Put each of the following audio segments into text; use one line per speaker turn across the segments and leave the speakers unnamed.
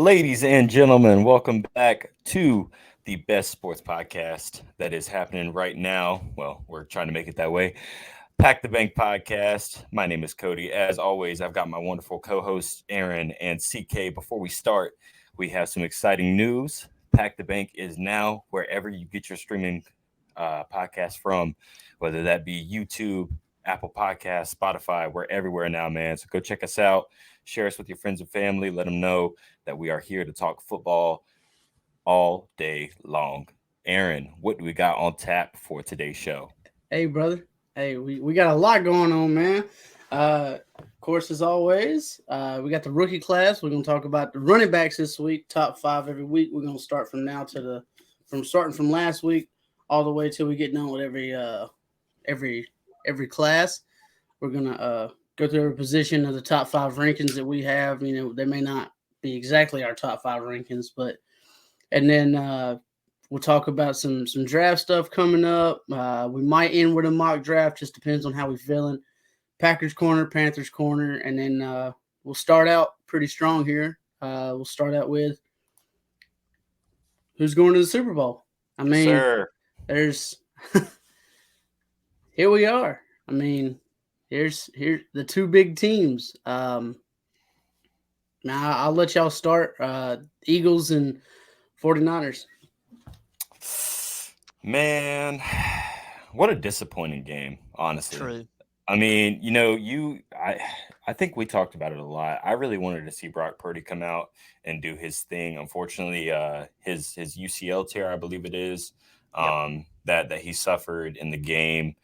Ladies and gentlemen, welcome back to the best sports podcast that is happening right now. Well, we're trying to make it that way. Pack the Bank podcast. My name is Cody. As always, I've got my wonderful co hosts, Aaron and CK. Before we start, we have some exciting news. Pack the Bank is now wherever you get your streaming podcast from, whether that be YouTube, Apple Podcasts, Spotify. We're everywhere now, man. So go check us out. Share us with your friends and family. Let them know that we are here to talk football all day long. Aaron, what do we got on tap for today's show?
Hey, brother. Hey, we got a lot going on, man. Of course, as always, we got the rookie class. We're gonna talk about the running backs this week, top five every week. We're gonna start from now to from starting from last week all the way till we get done with every class. We're gonna go through every position of the top five rankings that we have. You know, they may not be exactly our top five rankings, and then we'll talk about some draft stuff coming up. We might end with a mock draft. Just depends on how we're feeling. Packers corner, Panthers corner, and then we'll start out pretty strong here. We'll start out with who's going to the Super Bowl. I mean,
Sir.
There's here we are. I mean, here's the two big teams. Now I'll let y'all start. Eagles and 49ers.
Man, what a disappointing game, honestly.
True.
I mean, I think we talked about it a lot. I really wanted to see Brock Purdy come out and do his thing. Unfortunately, his UCL tear, I believe it is, that he suffered in the game.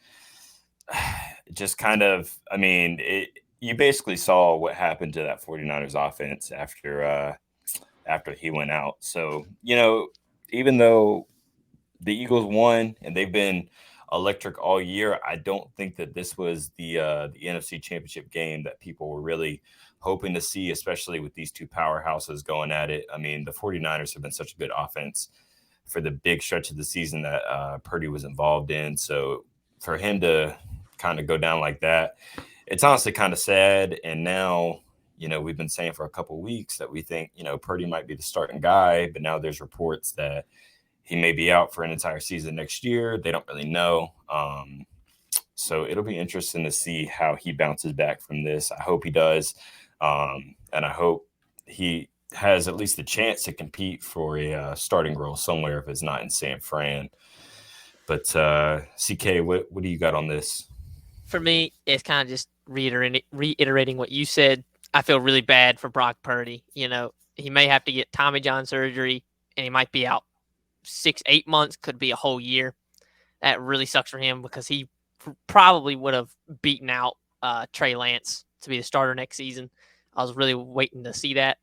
Just kind of, I mean, you basically saw what happened to that 49ers offense after he went out. So, even though the Eagles won and they've been electric all year, I don't think that this was the NFC Championship game that people were really hoping to see, especially with these two powerhouses going at it. I mean, the 49ers have been such a good offense for the big stretch of the season that Purdy was involved in. So for him to kind of go down like that, it's honestly kind of sad. And now, we've been saying for a couple of weeks that we think, Purdy might be the starting guy, but now there's reports that he may be out for an entire season next year. They don't really know. So it'll be interesting to see how he bounces back from this. I hope he does. And I hope he has at least the chance to compete for a starting role somewhere if it's not in San Fran. But CK, what do you got on this?
For me, it's kind of just reiterating what you said. I feel really bad for Brock Purdy. He may have to get Tommy John surgery, and he might be out 6-8 months, could be a whole year. That really sucks for him because he probably would have beaten out Trey Lance to be the starter next season. I was really waiting to see that.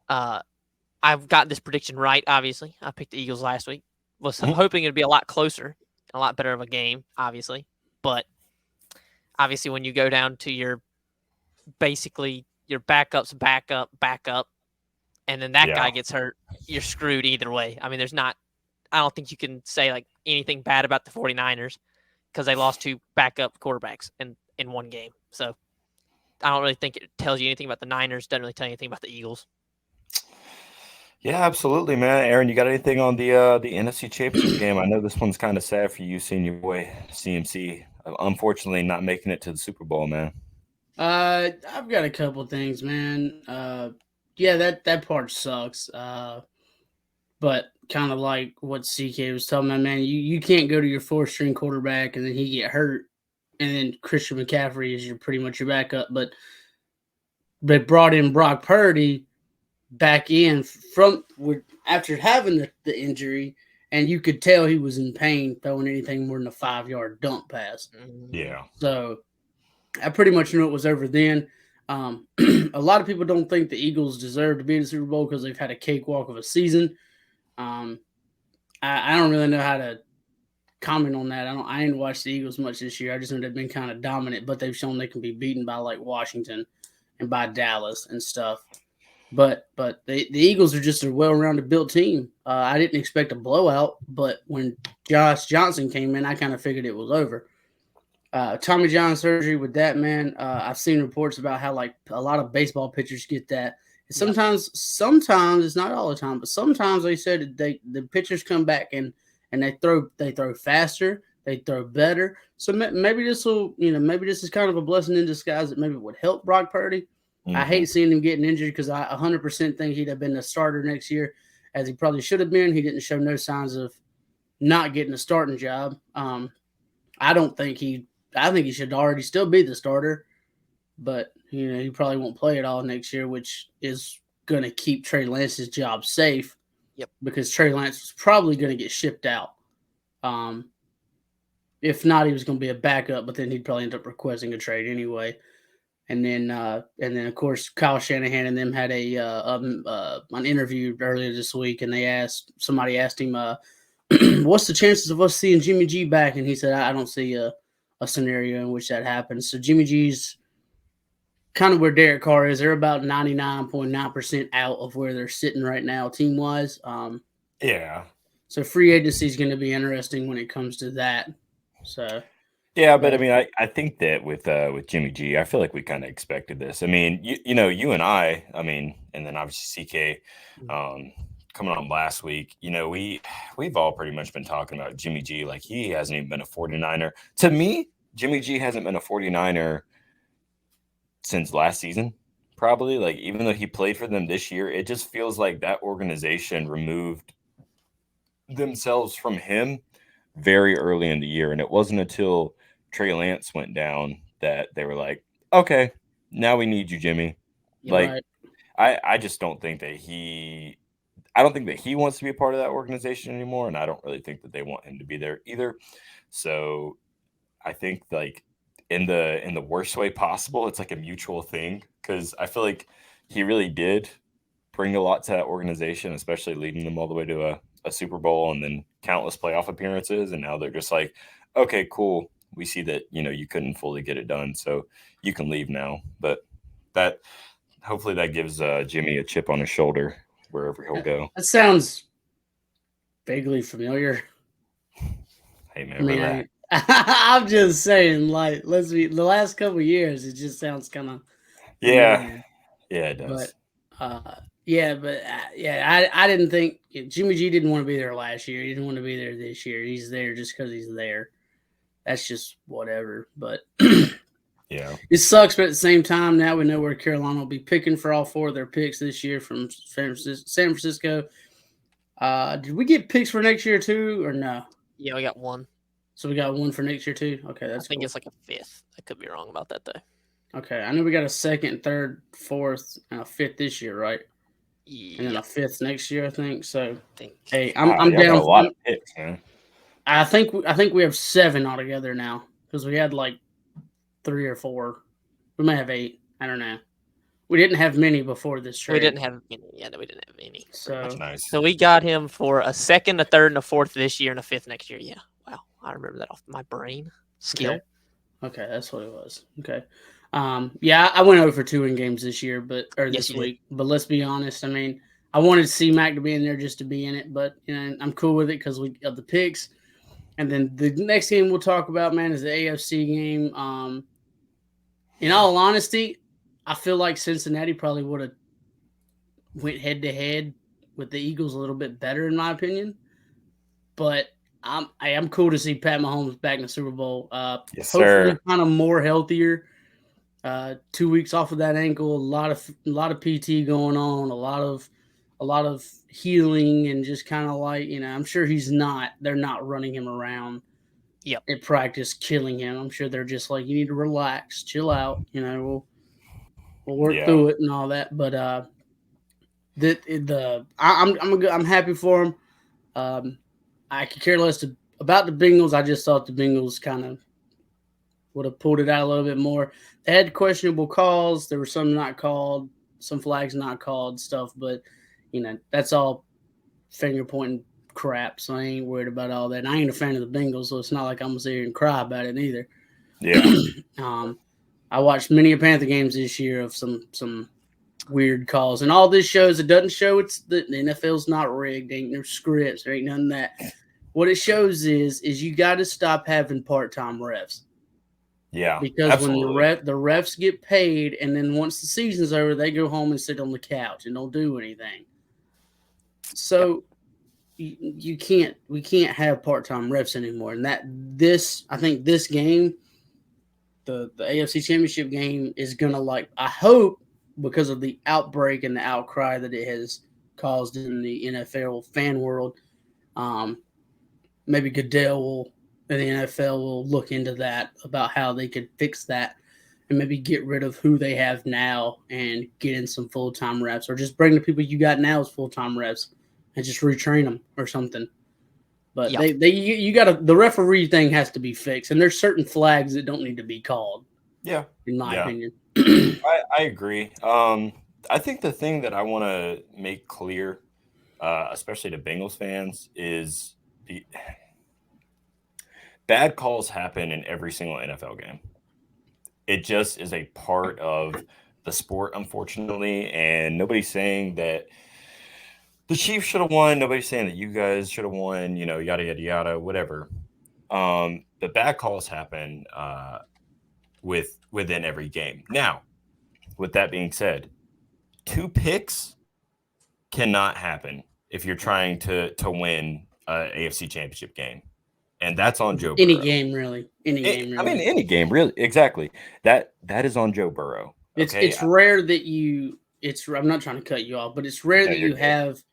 I've got this prediction right, obviously. I picked the Eagles last week. Was hoping it'd be a lot closer, a lot better of a game, obviously. But obviously when you go down to your backup's backup, and then that guy gets hurt, you're screwed either way. I mean, I don't think you can say like anything bad about the 49ers because they lost two backup quarterbacks in one game. So I don't really think it tells you anything about the Niners. Doesn't really tell you anything about the Eagles.
Yeah, absolutely, man. Aaron, you got anything on the NFC Championship game? I know this one's kind of sad for you, seeing your boy CMC unfortunately not making it to the Super Bowl, man.
I've got a couple things, man. Yeah, that part sucks. But kind of like what CK was telling me, man, you can't go to your fourth-string quarterback and then he get hurt, and then Christian McCaffrey is pretty much your backup. But they brought in Brock Purdy back in after having the injury, and you could tell he was in pain throwing anything more than a 5-yard dump pass.
Yeah.
So I pretty much knew it was over then. A lot of people don't think the Eagles deserve to be in the Super Bowl because they've had a cakewalk of a season. I don't really know how to comment on that. I didn't watch the Eagles much this year. I just know they've been kind of dominant, but they've shown they can be beaten by like Washington and by Dallas and stuff. But the Eagles are just a well-rounded built team. I didn't expect a blowout, but when Josh Johnson came in, I kind of figured it was over. Tommy John surgery with that, man. I've seen reports about how like a lot of baseball pitchers get that, Sometimes it's not all the time, but sometimes they said that the pitchers come back and they throw faster, they throw better. So maybe this is kind of a blessing in disguise that maybe would help Brock Purdy. I hate seeing him getting injured because I 100% think he'd have been the starter next year, as he probably should have been. He didn't show no signs of not getting a starting job. I think he should already still be the starter, but he probably won't play it all next year, which is going to keep Trey Lance's job safe.
Yep.
Because Trey Lance was probably going to get shipped out. If not, he was going to be a backup, but then he'd probably end up requesting a trade anyway. And then of course, Kyle Shanahan and them had an interview earlier this week, and somebody asked him, what's the chances of us seeing Jimmy G back? And he said, I don't see a scenario in which that happens. So Jimmy G's kind of where Derek Carr is. They're about 99.9% out of where they're sitting right now, team-wise.
Yeah.
So free agency is going to be interesting when it comes to that. So
yeah, but I mean, I think that with Jimmy G, I feel like we kind of expected this. I mean, you and I mean, and then obviously CK coming on last week, we've all pretty much been talking about Jimmy G like he hasn't even been a 49er. To me, Jimmy G hasn't been a 49er since last season, probably. Like, even though he played for them this year, it just feels like that organization removed themselves from him very early in the year. And it wasn't until Trey Lance went down that they were like, okay, now we need you, Jimmy.
Right.
I just don't think that he wants to be a part of that organization anymore. And I don't really think that they want him to be there either. So I think like in the worst way possible, it's like a mutual thing, because I feel like he really did bring a lot to that organization, especially leading them all the way to a Super Bowl and then countless playoff appearances. And now they're just like, okay, cool. We see that, you couldn't fully get it done, so you can leave now. But hopefully that gives Jimmy a chip on his shoulder wherever he'll go.
That sounds vaguely familiar.
Hey, man, relax.
I'm just saying, like, the last couple of years, it just sounds kind of
yeah, it does.
But I didn't think Jimmy G didn't want to be there last year. He didn't want to be there this year. He's there just because he's there. That's just whatever. But
yeah,
it sucks. But at the same time, now we know where Carolina will be picking for all 4 of their picks this year from San Francisco. Did we get picks for next year too, or no?
Yeah, we got 1.
So we got 1 for next year too. Okay,
I think it's like a 5th. I could be wrong about that though.
Okay, I know we got a 2nd, 3rd, 4th, and a 5th this year, right?
Yeah.
And then a 5th next year, I think. So,
hey,
I'm down.
A lot of picks, man.
I think we have 7 altogether now, because we had like 3 or 4. We may have 8. I don't know. We didn't have many before this trade.
We didn't have many. Yeah, no, we didn't have any.
So
nice.
So we got him for a 2nd, a 3rd, and a 4th this year, and a 5th next year. Yeah. Wow. I remember that off my brain. Skill.
Okay, that's what it was. Okay. Yeah, I went over for 2 in games this year, this week. But let's be honest. I mean, I wanted C-Mac to be in there just to be in it, but I'm cool with it because we have the picks. And then the next game we'll talk about, man, is the AFC game. In all honesty, I feel like Cincinnati probably would have went head-to-head with the Eagles a little bit better, in my opinion. But I'm cool to see Pat Mahomes back in the Super Bowl.
Yes,
hopefully
sir.
kind of more healthier. 2 weeks off of that ankle, a lot of PT going on, a lot of healing, and just kind of like, I'm sure they're not running him around at practice, killing him. I'm sure they're just like, you need to relax, chill out, we'll work through it and all that. But I'm happy for him. I could care less about the Bengals. I just thought the Bengals kind of would have pulled it out a little bit more. They had questionable calls. There were some not called, some flags not called, stuff. But, that's all finger pointing crap. So I ain't worried about all that. And I ain't a fan of the Bengals, so it's not like I'm going to sit here and cry about it either.
Yeah.
I watched many Panther games this year of some weird calls. And all this shows, it doesn't show it's the NFL's not rigged. Ain't no scripts. There ain't none of that. What it shows is you got to stop having part-time refs.
Yeah,
because
absolutely.
when the refs get paid, and then once the season's over, they go home and sit on the couch and don't do anything.
Yep.
So we can't have part-time refs anymore. And I think this game, the AFC Championship game, is gonna, I hope, because of the outbreak and the outcry that it has caused in the NFL fan world, maybe Goodell and the NFL will look into that about how they could fix that and maybe get rid of who they have now and get in some full-time reps, or just bring the people you got now as full-time reps and just retrain them or something. But
Yeah.
you got to, the referee thing has to be fixed, and there's certain flags that don't need to be called.
Yeah.
In my
Yeah.
opinion.
I agree. I think the thing that I want to make clear, especially to Bengals fans, is bad calls happen in every single NFL game. It just is a part of the sport, unfortunately. And nobody's saying that the Chiefs should have won. Nobody's saying that you guys should have won, yada, yada, yada, whatever. The bad calls happen within every game. Now, with that being said, 2 picks cannot happen if you're trying to win an AFC Championship game, and that's on Joe
Any
Burrow.
game, really. Any game, really.
I mean, any game, really. Exactly. That is on Joe Burrow. Okay?
It's rare that you. I'm not trying to cut you off, but it's rare that you have,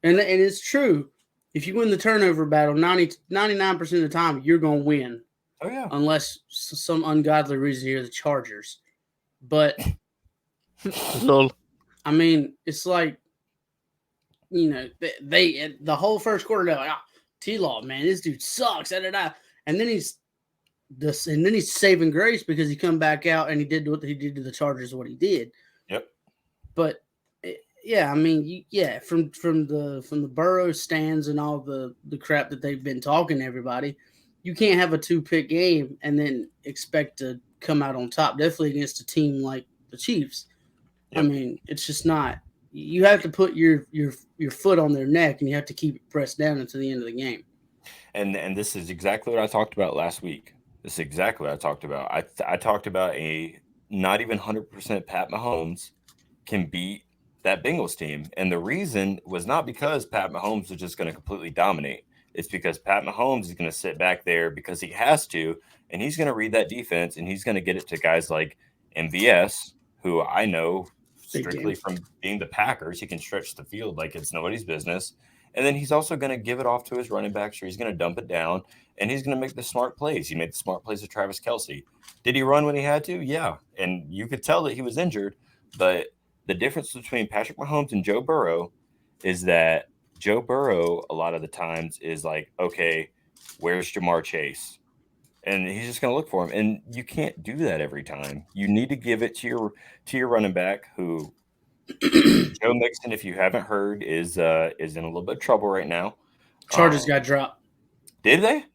and it's true. If you win the turnover battle, 99% of the time, you're going to win.
Oh, yeah.
Unless some ungodly reason you're the Chargers. But, I mean, it's like, they the whole first quarter, they're like, T-Law, man, this dude sucks. And then he's saving grace because he come back out and he did what he did to the Chargers, what he did.
Yep.
But yeah, I mean, from the Burrow stands and all the crap that they've been talking to everybody, you can't have a 2-pick game and then expect to come out on top. Definitely against a team like the Chiefs. Yep. I mean, it's just not. You have to put your foot on their neck, and you have to keep it pressed down until the end of the game.
And this is exactly what I talked about last week. This is exactly what I talked about. I talked about a not even 100% Pat Mahomes can beat that Bengals team. And the reason was not because Pat Mahomes was just going to completely dominate. It's because Pat Mahomes is going to sit back there because he has to, and he's going to read that defense, and he's going to get it to guys like MVS, who I know strictly from being the Packers. He can stretch the field like it's nobody's business. And then he's also going to give it off to his running backs, or he's going to dump it down, and he's going to make the smart plays. He made the smart plays with Travis Kelce. Did he run when he had to? Yeah. And you could tell that he was injured, but the difference between Patrick Mahomes and Joe Burrow is that Joe Burrow, a lot of the times, is like, okay, where's Jamar Chase? And he's just going to look for him. And you can't do that every time. You need to give it to your running back, who Joe Mixon, if you haven't heard, is in a little bit of trouble right now.
Chargers got dropped.
Did they?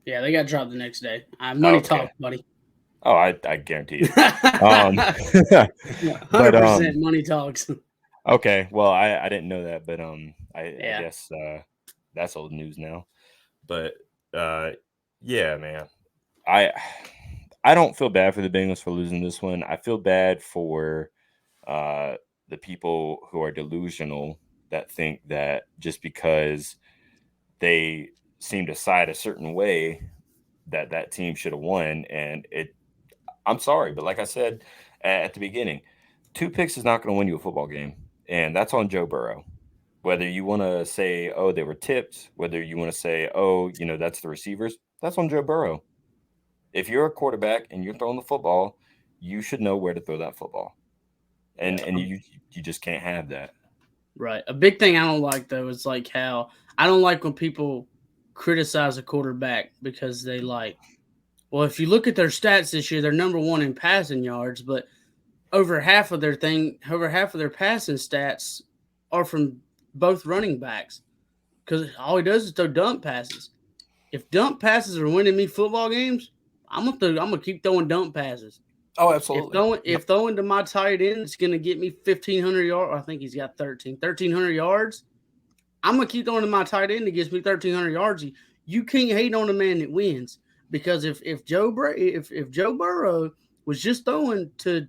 Yeah, they got dropped the next day. Money talks, buddy.
Oh, I guarantee you.
100% money talks.
Okay, well, I didn't know that, but I guess that's old news now. But yeah, man, I don't feel bad for the Bengals for losing this one. I feel bad for the people who are delusional that think that just because they seem to side a certain way that team should have won. And I'm sorry, but like I said at the beginning, 2 picks is not going to win you a football game. And that's on Joe Burrow. Whether you want to say, oh, they were tipped, whether you want to say, oh, that's the receivers, that's on Joe Burrow. If you're a quarterback and you're throwing the football, you should know where to throw that football. And you just can't have that.
Right. A big thing I don't like, though, is like how I don't like when people criticize a quarterback because they well, if you look at their stats this year, they're number 1 in passing yards, but over half of their passing stats are from both running backs, because all he does is throw dump passes. If dump passes are winning me football games, I'm gonna keep throwing dump passes.
Oh, absolutely.
If throwing to my tight end is gonna get me 1,500 yards, I think he's got 1,300 yards. I'm gonna keep throwing to my tight end that gets me 1,300 yards. You can't hate on a man that wins. because if Joe Burrow was just throwing to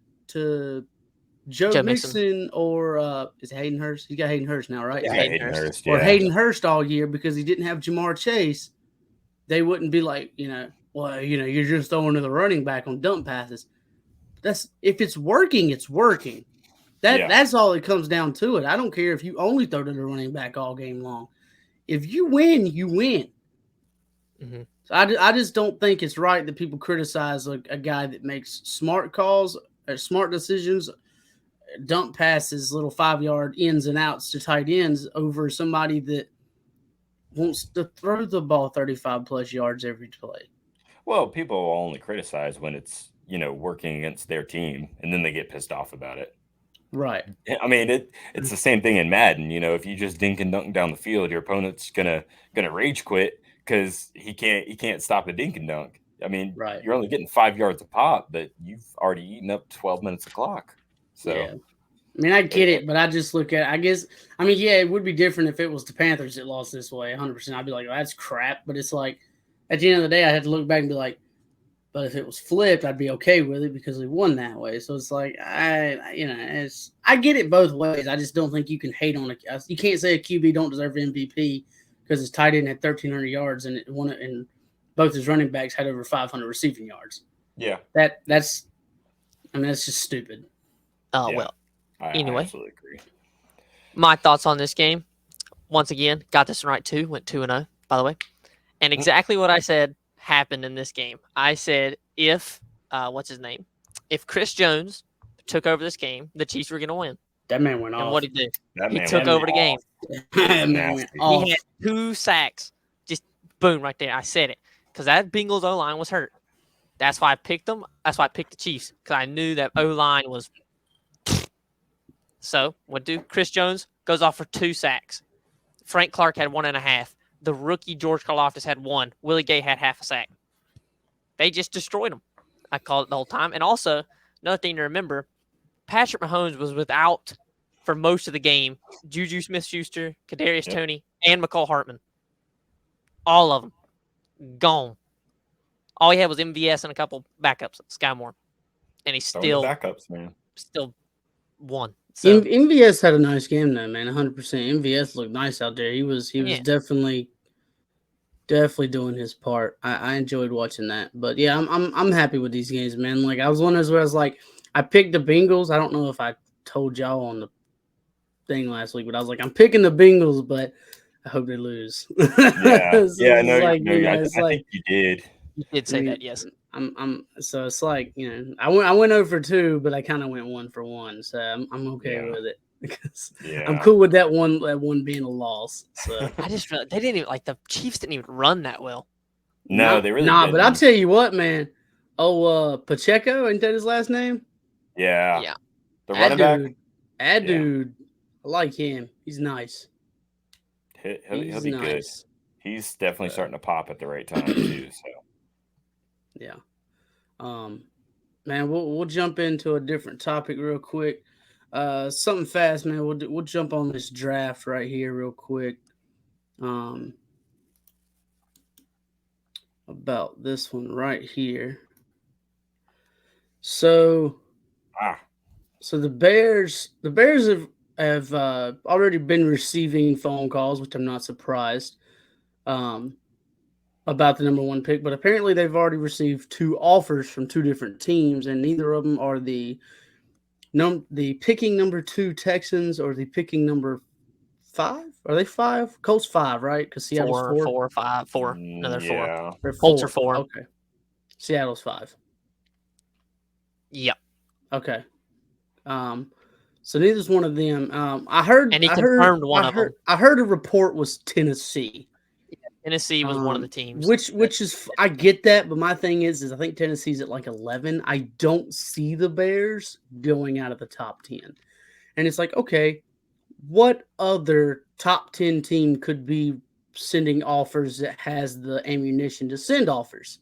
Joe Mixon or is it Hayden Hurst? He got Hayden Hurst now, right?
Yeah, Hayden Hurst.
Or Hayden Hurst all year because he didn't have Jamar Chase, they wouldn't be like, well, you're just throwing to the running back on dump passes. That's if it's working, it's working. That's all it comes down to it. I don't care if you only throw to the running back all game long. If you win, you win.
Mm-hmm.
So I just don't think it's right that people criticize a guy that makes smart calls, or smart decisions, dump passes, little 5-yard ins and outs to tight ends over somebody that wants to throw the ball 35 plus yards every play.
Well, people will only criticize when it's, working against their team, and then they get pissed off about it.
Right.
I mean, it's the same thing in Madden. If you just dink and dunk down the field, your opponent's gonna rage quit because he can't stop a dink and dunk. I mean,
right.
You're only getting 5 yards a pop, but you've already eaten up 12 minutes of clock. So,
yeah. I mean, I get it, but I just look at it. It would be different if it was the Panthers that lost this way, 100%. I'd be like, that's crap. But it's like, at the end of the day, I had to look back and be like, but if it was flipped, I'd be okay with it because we won that way. So it's like, I get it both ways. I just don't think you can hate on you can't say a QB don't deserve MVP because his tight end had 1,300 yards and both his running backs had over 500 receiving yards.
Yeah.
That's just stupid.
Oh, yeah. Well. Anyway,
I absolutely agree.
My thoughts on this game. Once again, got this right too. Went 2-0, by the way. And exactly what I said happened in this game. I said if Chris Jones took over this game, the Chiefs were going to win.
That man went off.
And what did he do? He took over the game.
That man went off.
He had 2 sacks. Just boom right there. I said it because that Bengals O-line was hurt. That's why I picked them. That's why I picked the Chiefs because I knew that O-line was. So, what do? Chris Jones goes off for 2 sacks. Frank Clark had 1.5. The rookie George Karlaftis had 1. Willie Gay had half a sack. They just destroyed him. I called it the whole time. And also, another thing to remember, Patrick Mahomes was without, for most of the game, Juju Smith-Schuster, Kadarius Toney, and McCall Hartman. All of them. Gone. All he had was MVS and a couple backups, Sky Moore. And he's still
backups, man.
Still won. So,
MVS had a nice game though, man. 100%. MVS looked nice out there. He was definitely doing his part. I enjoyed watching that. But yeah, I'm happy with these games, man. Like I was one of those where I was like, I picked the Bengals. I don't know if I told y'all on the thing last week, but I was like, I'm picking the Bengals, but I hope they lose.
Yeah, I think you did.
You did say that, yes.
So it's like, I went 0 for 2, but I kind of went 1 for 1. So I'm okay with it because I'm cool with that one being a loss. So
I just realized they didn't even the Chiefs didn't even run that well.
No, they really didn't.
But I'll tell you what, man. Pacheco, ain't that his last name?
Yeah. The running back.
Dude, I like him. He's nice.
He'll be good. He's definitely starting to pop at the right time too. So.
Yeah. Man, we'll jump into a different topic real quick. Something fast, man. We'll jump on this draft right here real quick. About this one right here. So the Bears have already been receiving phone calls, which I'm not surprised. About the number 1 pick, but apparently they've already received 2 offers from 2 different teams, and neither of them are the picking number 2 Texans or the picking number 5. Are they 5? Colts 5, right? Because Seattle's 4.
4, 5, 4. Another 4.
Yeah.
Colts are 4.
Okay. Seattle's 5.
Yep.
Okay. So neither's one of them. I heard,
and he confirmed one of them.
I heard a report was Tennessee.
Tennessee was one of the teams.
Which is, I get that, but my thing is I think Tennessee's at like 11. I don't see the Bears going out of the top 10. And it's like, okay, what other top 10 team could be sending offers that has the ammunition to send offers?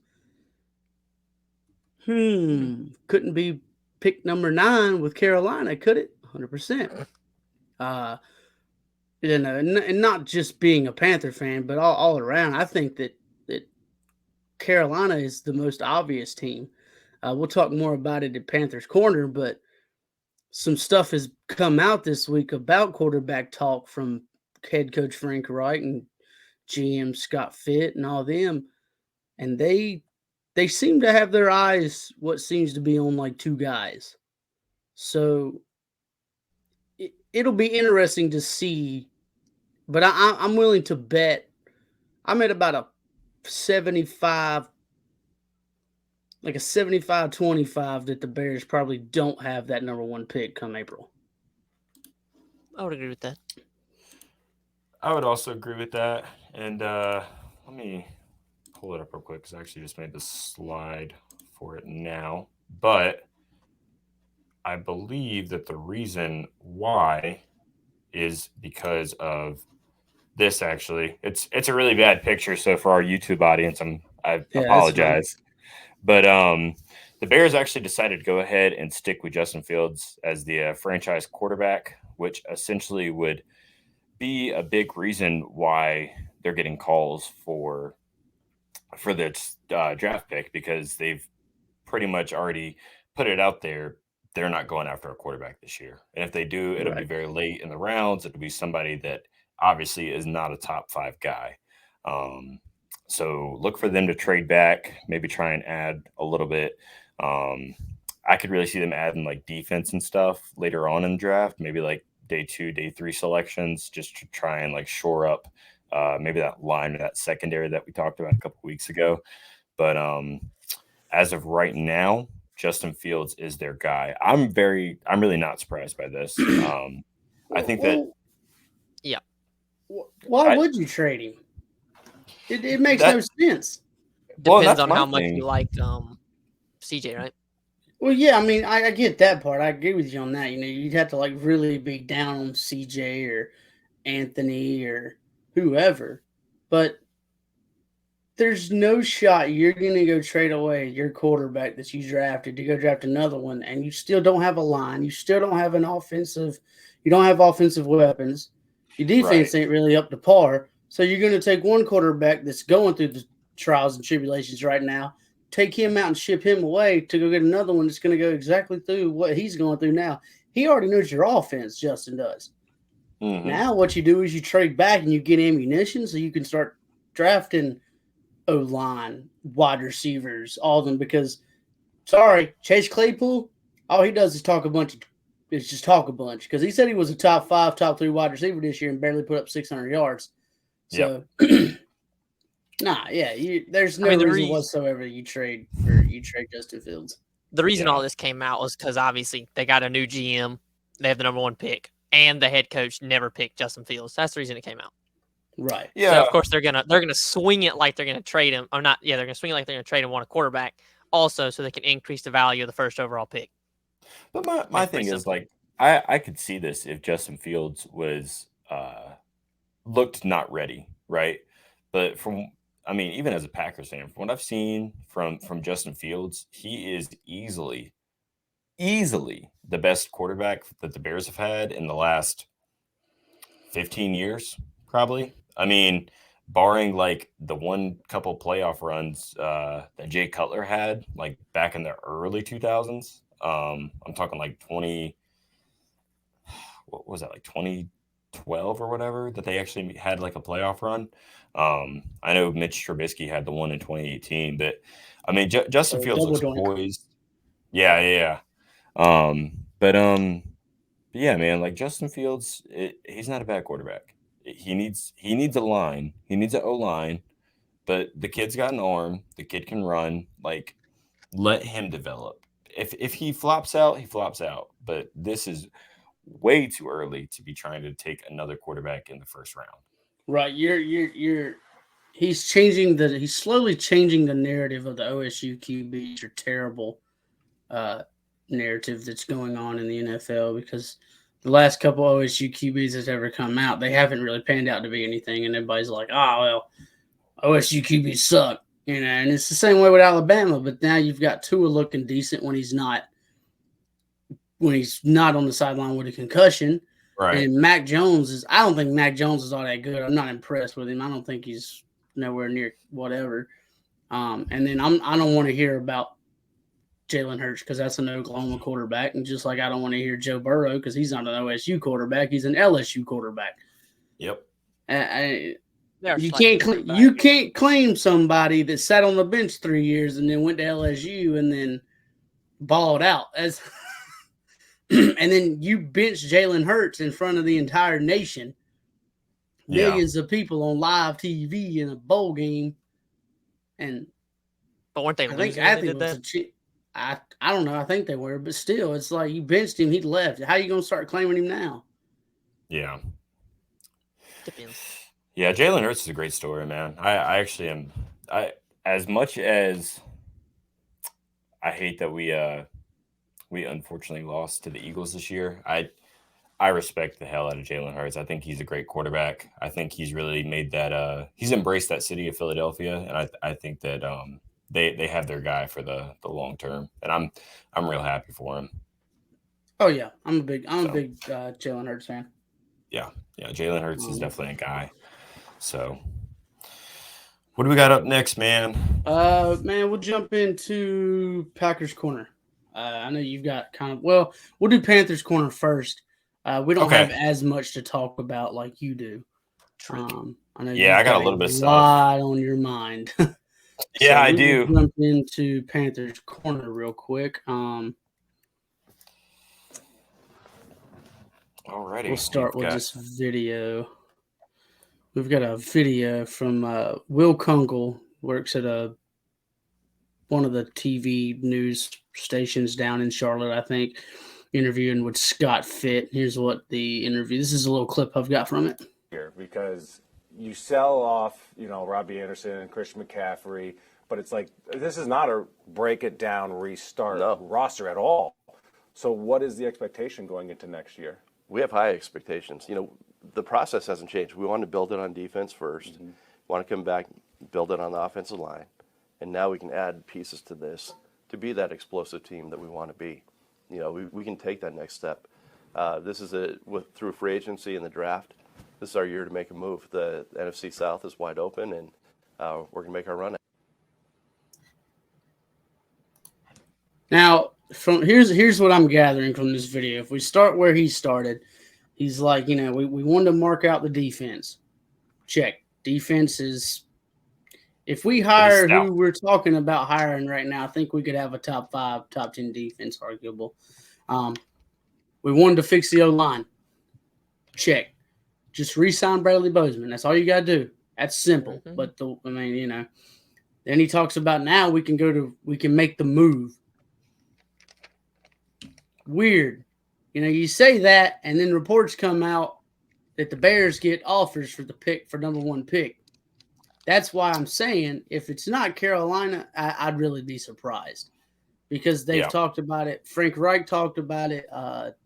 Couldn't be pick number 9 with Carolina, could it? 100%. And not just being a Panther fan, but all around, I think that Carolina is the most obvious team. We'll talk more about it at Panthers Corner, but some stuff has come out this week about quarterback talk from head coach Frank Wright and GM Scott Fitt and all them, and they seem to have their eyes what seems to be on like two guys. So it'll be interesting to see, but I'm willing to bet. I'm at about a 75, like a 75-25 that the Bears probably don't have that number one pick come April.
I would agree with that.
I would also agree with that. And let me pull it up real quick because I actually just made the slide for it now. But I believe that the reason why is because of this. Actually, it's a really bad picture. So for our YouTube audience, I apologize. But the Bears actually decided to go ahead and stick with Justin Fields as the franchise quarterback, which essentially would be a big reason why they're getting calls for this draft pick, because they've pretty much already put it out there. They're not going after a quarterback this year. And if they do, it'll be very late in the rounds. It'll be somebody that obviously is not a top 5 guy. So look for them to trade back, maybe try and add a little bit. I could really see them adding like defense and stuff later on in the draft, maybe like day 2, day 3 selections, just to try and like shore up maybe that line or that secondary that we talked about a couple weeks ago. But as of right now, Justin Fields is their guy. I'm really not surprised by this. I think
yeah.
Why would you trade him? It makes no sense.
Depends on how much you like CJ, right?
Well, yeah, I mean, I get that part. I agree with you on that. You know, you'd have to like really be down on CJ or Anthony or whoever, but there's no shot you're going to go trade away your quarterback that you drafted to go draft another one, and you still don't have a line. You still don't have an offensive. You don't have offensive weapons. Your defense ain't really up to par. So you're going to take one quarterback that's going through the trials and tribulations right now, take him out and ship him away to go get another one that's going to go exactly through what he's going through now. He already knows your offense, Justin does. Mm-hmm. Now what you do is you trade back and you get ammunition so you can start drafting O-line, wide receivers, all of them, because, sorry, Chase Claypool, all he does is talk a bunch, because he said he was a top 5, top 3 wide receiver this year and barely put up 600 yards. So, there's no reason whatsoever you trade Justin Fields.
The reason all this came out was because obviously they got a new GM, they have the number 1 pick, and the head coach never picked Justin Fields. That's the reason it came out.
Right.
Yeah. So of course they're gonna swing it like they're gonna trade him, or not? Yeah, they're gonna swing it like they're gonna trade him on a quarterback, also, so they can increase the value of the first overall pick.
But my thing is, like, I could see this if Justin Fields was looked not ready, right? But even as a Packers fan, from what I've seen from Justin Fields, he is easily the best quarterback that the Bears have had in the last 15 years, probably. I mean, barring like the one couple playoff runs that Jay Cutler had, like back in the early 2000s. I'm talking like 2012 or whatever, that they actually had like a playoff run. I know Mitch Trubisky had the one in 2018, but I mean, Justin Fields looks poised. Yeah. But yeah, man, like Justin Fields, he's not a bad quarterback. He needs a line. He needs an O-line, but the kid's got an arm. The kid can run. Like, let him develop. If he flops out, he flops out. But this is way too early to be trying to take another quarterback in the first round.
Right. He's slowly changing the narrative of the OSU QBs, your terrible narrative that's going on in the NFL, because the last couple OSU QBs that's ever come out, they haven't really panned out to be anything, and everybody's like, OSU QBs suck, and it's the same way with Alabama. But now you've got Tua looking decent when he's not on the sideline with a concussion.
Right.
And Mac Jones I don't think Mac Jones is all that good. I'm not impressed with him. I don't think he's nowhere near whatever. And then I don't want to hear about Jalen Hurts because that's an Oklahoma quarterback, and just like I don't want to hear Joe Burrow because he's not an OSU quarterback, he's an LSU quarterback.
Yep.
You can't claim somebody that sat on the bench 3 years and then went to LSU and then balled out and then you bench Jalen Hurts in front of the entire nation, millions of people on live TV in a bowl game,
but weren't they losing?
I don't know. I think they were, but still, it's like you benched him, he left. How are you going to start claiming him now?
Yeah.
Depends.
Yeah, Jalen Hurts is a great story, man. I actually am. As much as I hate that we unfortunately lost to the Eagles this year, I respect the hell out of Jalen Hurts. I think he's a great quarterback. I think he's really made that. He's embraced that city of Philadelphia, and I think that they have their guy for the long term, and I'm real happy for him.
Oh yeah, I'm a big Jalen Hurts fan.
Yeah, Jalen Hurts is definitely a guy. So, what do we got up next, man?
Man, we'll jump into Packers corner. I know you've got we'll do Panthers corner first. We don't have as much to talk about like you do. I know.
Yeah, I got a little bit of
lot on your mind.
Yeah, I do.
Jump into Panthers corner real quick.
Alrighty,
we'll start with this video. We've got a video from Will Kunkel, works at one of the TV news stations down in Charlotte, I think, interviewing with Scott Fitt. Here's what the interview. This is a little clip I've got from it.
Here, because you sell off, Robbie Anderson and Christian McCaffrey, but it's like this is not a break it down, restart roster at all. So what is the expectation going into next year?
We have high expectations. The process hasn't changed. We want to build it on defense first. Mm-hmm. Want to come back, build it on the offensive line, and now we can add pieces to this to be that explosive team that we want to be. We can take that next step. This is through free agency and the draft. This is our year to make a move. The NFC South is wide open, and we're going to make our run.
Now, here's what I'm gathering from this video. If we start where he started, he's like, we wanted to mark out the defense. Check. Defense is, if we hire who we're talking about hiring right now, I think we could have a top 5, top 10 defense, arguable. We wanted to fix the O-line. Check. Just re-sign Bradley Bozeman. That's all you got to do. That's simple. Mm-hmm. But, then he talks about now we can make the move. Weird. You say that, and then reports come out that the Bears get offers for the pick for number 1 pick. That's why I'm saying if it's not Carolina, I'd really be surprised because they've talked about it. Frank Reich talked about it.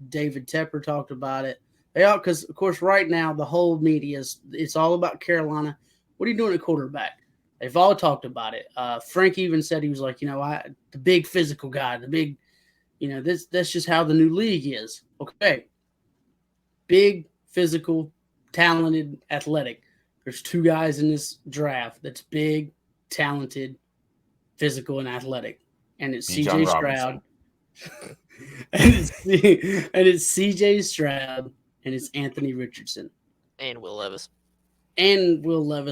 David Tepper talked about it. Because of course right now the whole media it's all about Carolina. What are you doing at quarterback? They've all talked about it. Frank even said he was like, the big physical guy, the big. That's just how the new league is. Okay. Big, physical, talented, athletic. There's 2 guys in this draft that's big, talented, physical, and athletic. And it's CJ Stroud. and it's CJ Stroud and it's Anthony Richardson.
And Will Levis.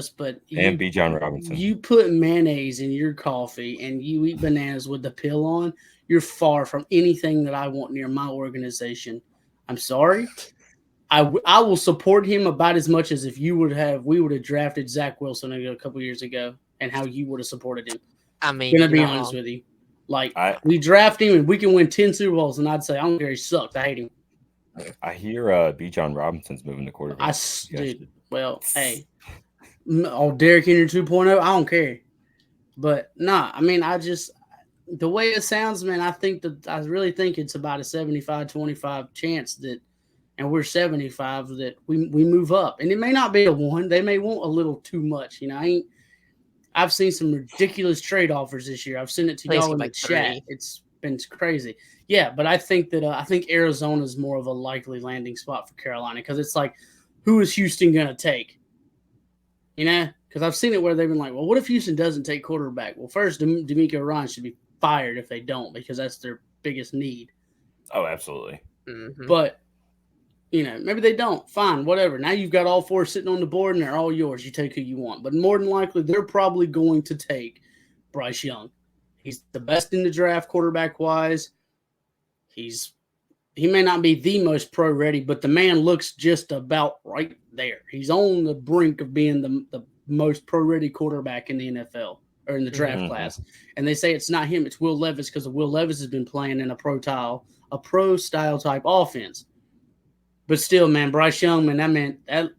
But
and B. John Robinson.
You put mayonnaise in your coffee and you eat bananas with the pill on, you're far from anything that I want near my organization. I'm sorry. I will support him about as much as if we would have drafted Zach Wilson a couple years ago and how you would have supported him.
I mean,
gonna be honest with you. We draft him and we can win 10 Super Bowls, and I'd say I don't care. He sucked. I hate him.
I hear B. John Robinson's moving to quarterback.
Dude. Well, hey, Derrick Henry 2.0. I don't care. But the way it sounds, man, I really think it's about a 75-25 chance that, and we're 75 that we move up. And it may not be a 1. They may want a little too much. I've seen some ridiculous trade offers this year. I've sent it to y'all in the chat. It's been crazy. Yeah, but I think that Arizona is more of a likely landing spot for Carolina because it's like, who is Houston going to take? Because I've seen it where they've been like, well, what if Houston doesn't take quarterback? Well, first, D'Amico Ryan should be fired if they don't, because that's their biggest need.
Oh, absolutely.
Mm-hmm.
But, maybe they don't. Fine, whatever. Now you've got all 4 sitting on the board, and they're all yours. You take who you want. But more than likely, they're probably going to take Bryce Young. He's the best in the draft quarterback-wise. He may not be the most pro-ready, but the man looks just about right there. He's on the brink of being the most pro-ready quarterback in the NFL or in the draft class. And they say it's not him, it's Will Levis, because Will Levis has been playing in a pro-style type offense. But still, man, Bryce Young, man, that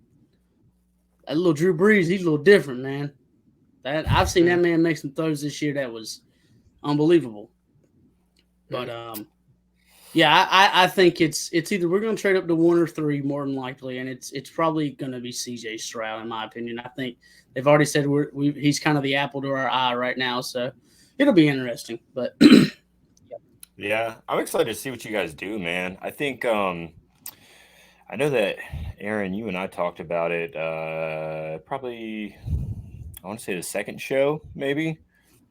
little Drew Brees, he's a little different, man. I've seen that man make some throws this year that was unbelievable. But yeah, I think it's either we're going to trade up to 1 or 3 more than likely, and it's probably going to be C.J. Stroud in my opinion. I think they've already said he's kind of the apple to our eye right now, so it'll be interesting. But
yeah, I'm excited to see what you guys do, man. I think I know that Aaron, you and I talked about it probably I want to say the second show maybe.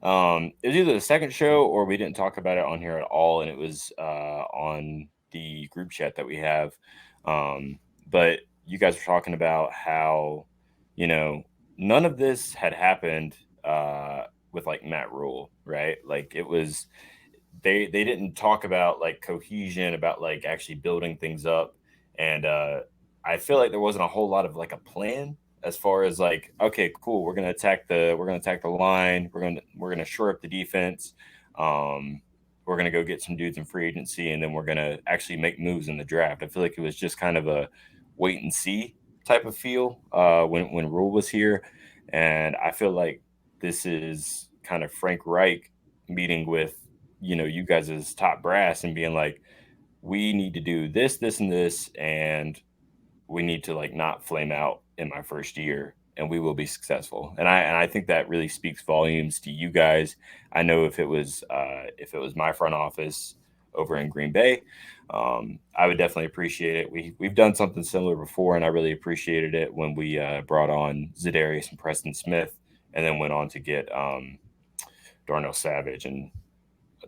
It was either the second show or we didn't talk about it on here at all, and it was on the group chat that we have. But you guys were talking about how, none of this had happened with like Matt Rule, right? Like it was they didn't talk about like cohesion, about like actually building things up, and I feel like there wasn't a whole lot of like a plan as far as like, okay, cool, we're gonna attack the line, we're gonna shore up the defense, we're gonna go get some dudes in free agency, and then we're gonna actually make moves in the draft. I feel like it was just kind of a wait and see type of feel when Rule was here, and I feel like this is kind of Frank Reich meeting with you guys as top brass and being like, we need to do this, this, and this, and we need to like not flame out in my first year, and we will be successful. And I think that really speaks volumes to you guys. I know if it was my front office over in Green Bay, I would definitely appreciate it. We've done something similar before, and I really appreciated it when we brought on Za'Darius and Preston Smith, and then went on to get Darnell Savage and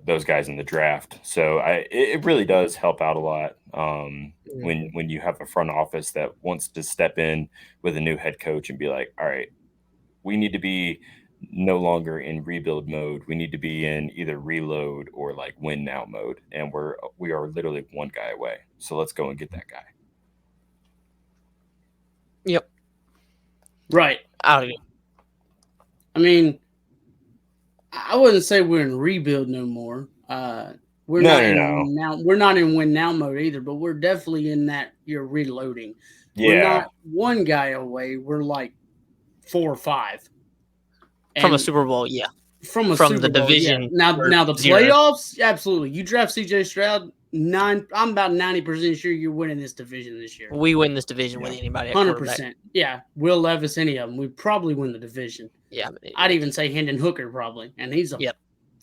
those guys in the draft. So it really does help out a lot when you have a front office that wants to step in with a new head coach and be like, all right, we need to be no longer in rebuild mode. We need to be in either reload or like win now mode. And we are literally one guy away. So let's go and get that guy.
Yep.
Right.
I
mean, I wouldn't say we're in rebuild no more. We're not in win now mode either, but we're definitely in that you're reloading.
Yeah.
We're not one guy away. We're like 4 or 5
from a Super Bowl. Yeah.
From
the division.
Yeah. Now the playoffs, absolutely. You draft C.J. Stroud, I'm about 90% sure you're winning this division this year.
We win this division with anybody.
100%. Yeah. Will Levis, any of them, we probably win the division.
Yeah.
I'd even say Hendon Hooker probably, and he's a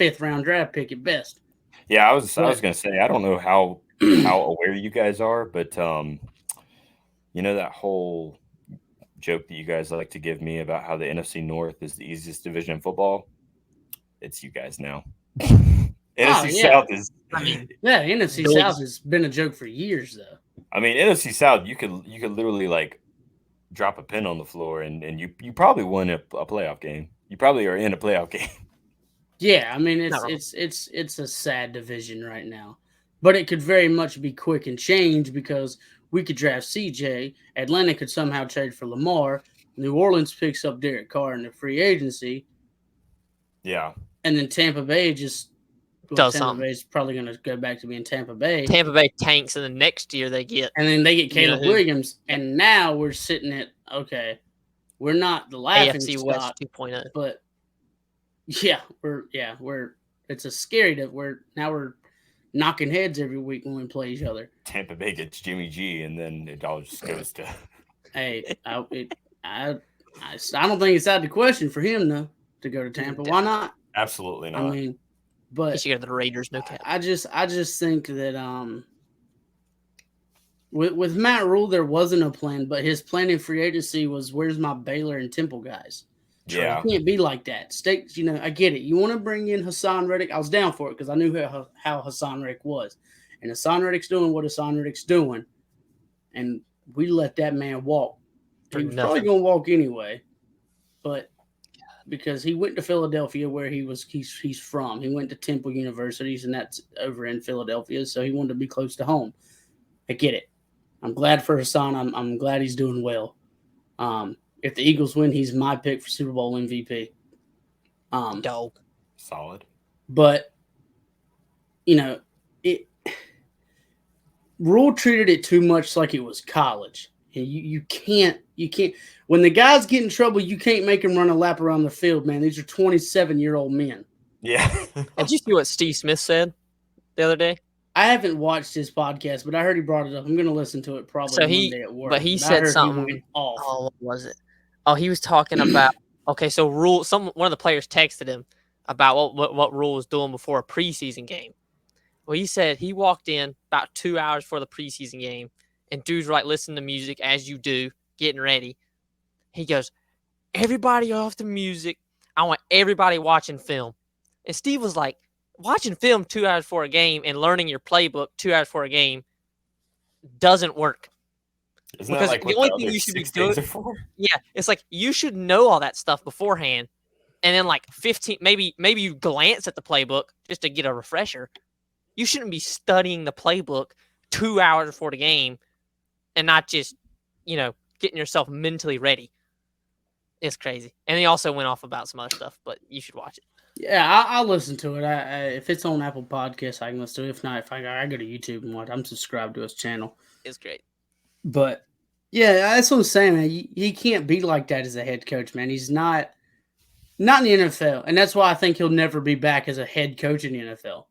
5th round draft pick at best.
Yeah, I was gonna say, I don't know how aware you guys are, but that whole joke that you guys like to give me about how the NFC North is the easiest division in football, it's you guys now. NFC South is.
NFC South has been a joke for years, though.
I mean, NFC South, you could literally like drop a pin on the floor, and you probably won a playoff game. You probably are in a playoff game.
Yeah, I mean it's a sad division right now, but it could very much be quick and change because we could draft CJ, Atlanta could somehow trade for Lamar, New Orleans picks up Derek Carr in the free agency.
Yeah,
and then Tampa Bay does
something.
Tampa Bay is probably going to go back to being Tampa Bay.
Tampa Bay tanks, and the next year they get
Caleb Williams, and now we're sitting at we're not the laughing
AFC
stock,
West 2.0,
but. Yeah, we're it's a scary that we're knocking heads every week when we play each other.
Tampa Bay gets Jimmy G, and then it all just goes to.
Hey, I don't think it's out of the question for him though to go to Tampa. Why not?
Absolutely not.
I mean, but
you go to the Raiders, no cap.
I just think that with Matt Rule, there wasn't a plan, but his plan in free agency was, where's my Baylor and Temple guys?
Yeah.
It can't be like that. Stakes, I get it. You want to bring in Hassan Reddick? I was down for it because I knew how Hassan Reddick was. And Hassan Reddick's doing what Hassan Reddick's doing. And we let that man walk. He was probably going to walk anyway. But because he went to Philadelphia where he's from. He went to Temple Universities, and that's over in Philadelphia. So he wanted to be close to home. I get it. I'm glad for Hassan. I'm glad he's doing well. If the Eagles win, he's my pick for Super Bowl MVP.
Dog.
Solid.
But, Rule treated it too much like it was college. And you can't. When the guys get in trouble, you can't make them run a lap around the field, man. These are 27-year-old men.
Yeah.
Did you see what Steve Smith said the other day?
I haven't watched his podcast, but I heard he brought it up. I'm going to listen to it probably Monday at work.
But he said something.
He went off.
Oh, what was it? Oh, he was talking about. Okay, so one of the players texted him about what Rule was doing before a preseason game. Well, he said he walked in about 2 hours before the preseason game, and dudes were like listening to music as you do, getting ready. He goes, "Everybody off the music. I want everybody watching film." And Steve was like, watching film 2 hours before a game and learning your playbook 2 hours before a game doesn't work.
Isn't that like
the only thing you should be doing, yeah, it's like you should know all that stuff beforehand, and then like 15, maybe you glance at the playbook just to get a refresher. You shouldn't be studying the playbook 2 hours before the game and not just, getting yourself mentally ready. It's crazy. And he also went off about some other stuff, but you should watch it.
Yeah, I'll listen to it. If it's on Apple Podcasts, I can listen to it. If not, if I go to YouTube and watch, I'm subscribed to his channel.
It's great.
But, yeah, that's what I'm saying, man. He can't be like that as a head coach, man. He's not in the NFL. And that's why I think he'll never be back as a head coach in the NFL.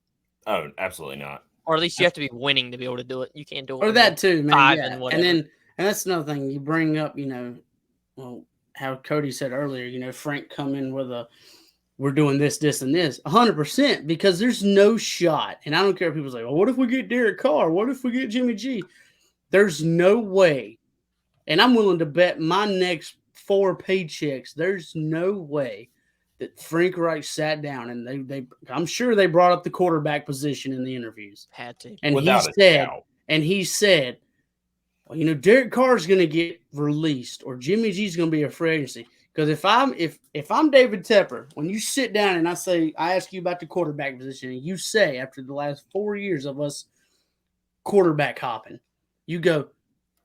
Oh, absolutely not.
Or at least you have to be winning to be able to do it. You can't do it.
Or that too, man. Yeah.
And
that's another thing. You bring up, how Cody said earlier, Frank come in with we're doing this, and this. 100%, because there's no shot. And I don't care if people say, well, what if we get Derek Carr? What if we get Jimmy G? There's no way. And I'm willing to bet my next 4 paychecks, there's no way that Frank Reich sat down and they I'm sure they brought up the quarterback position in the interviews.
Had to.
And he said, well, Derek Carr is going to get released or Jimmy G is going to be a free agency. Because if I'm David Tepper, when you sit down and I ask you about the quarterback position, and you say after the last 4 years of us quarterback hopping, you go,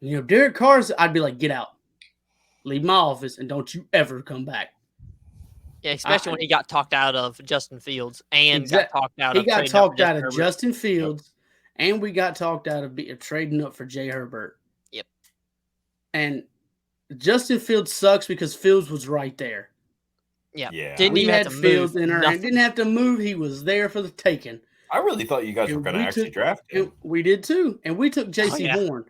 Derek Carr's, I'd be like, get out, leave my office, and don't you ever come back.
Yeah, especially when he got talked out of Justin Fields and got talked out.
He got talked out of Justin Fields, and we got talked out of trading up for Jay Herbert.
Yep.
And Justin Fields sucks because Fields was right there.
Yeah.
We had Fields in our hand. Didn't have to move. He was there for the taking.
I really thought you guys were going to actually draft him.
We did too. And we took J.C. Horn.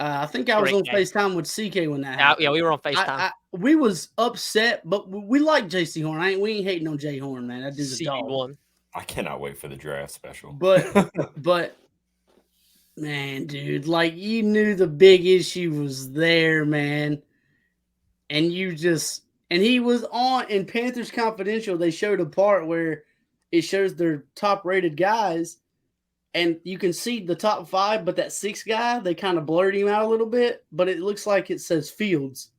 I think I was on FaceTime with CK when that happened.
Yeah, we were on FaceTime.
We was upset, but we like J.C. Horn. We ain't hating on J. Horn, man. That dude's a dog.
I cannot wait for the draft special.
But man, dude, you knew the big issue was there, man. And he was on in Panthers Confidential. They showed a part where it shows their top rated guys. And you can see the top 5, but that 6th guy, they kind of blurred him out a little bit, but it looks like it says Fields.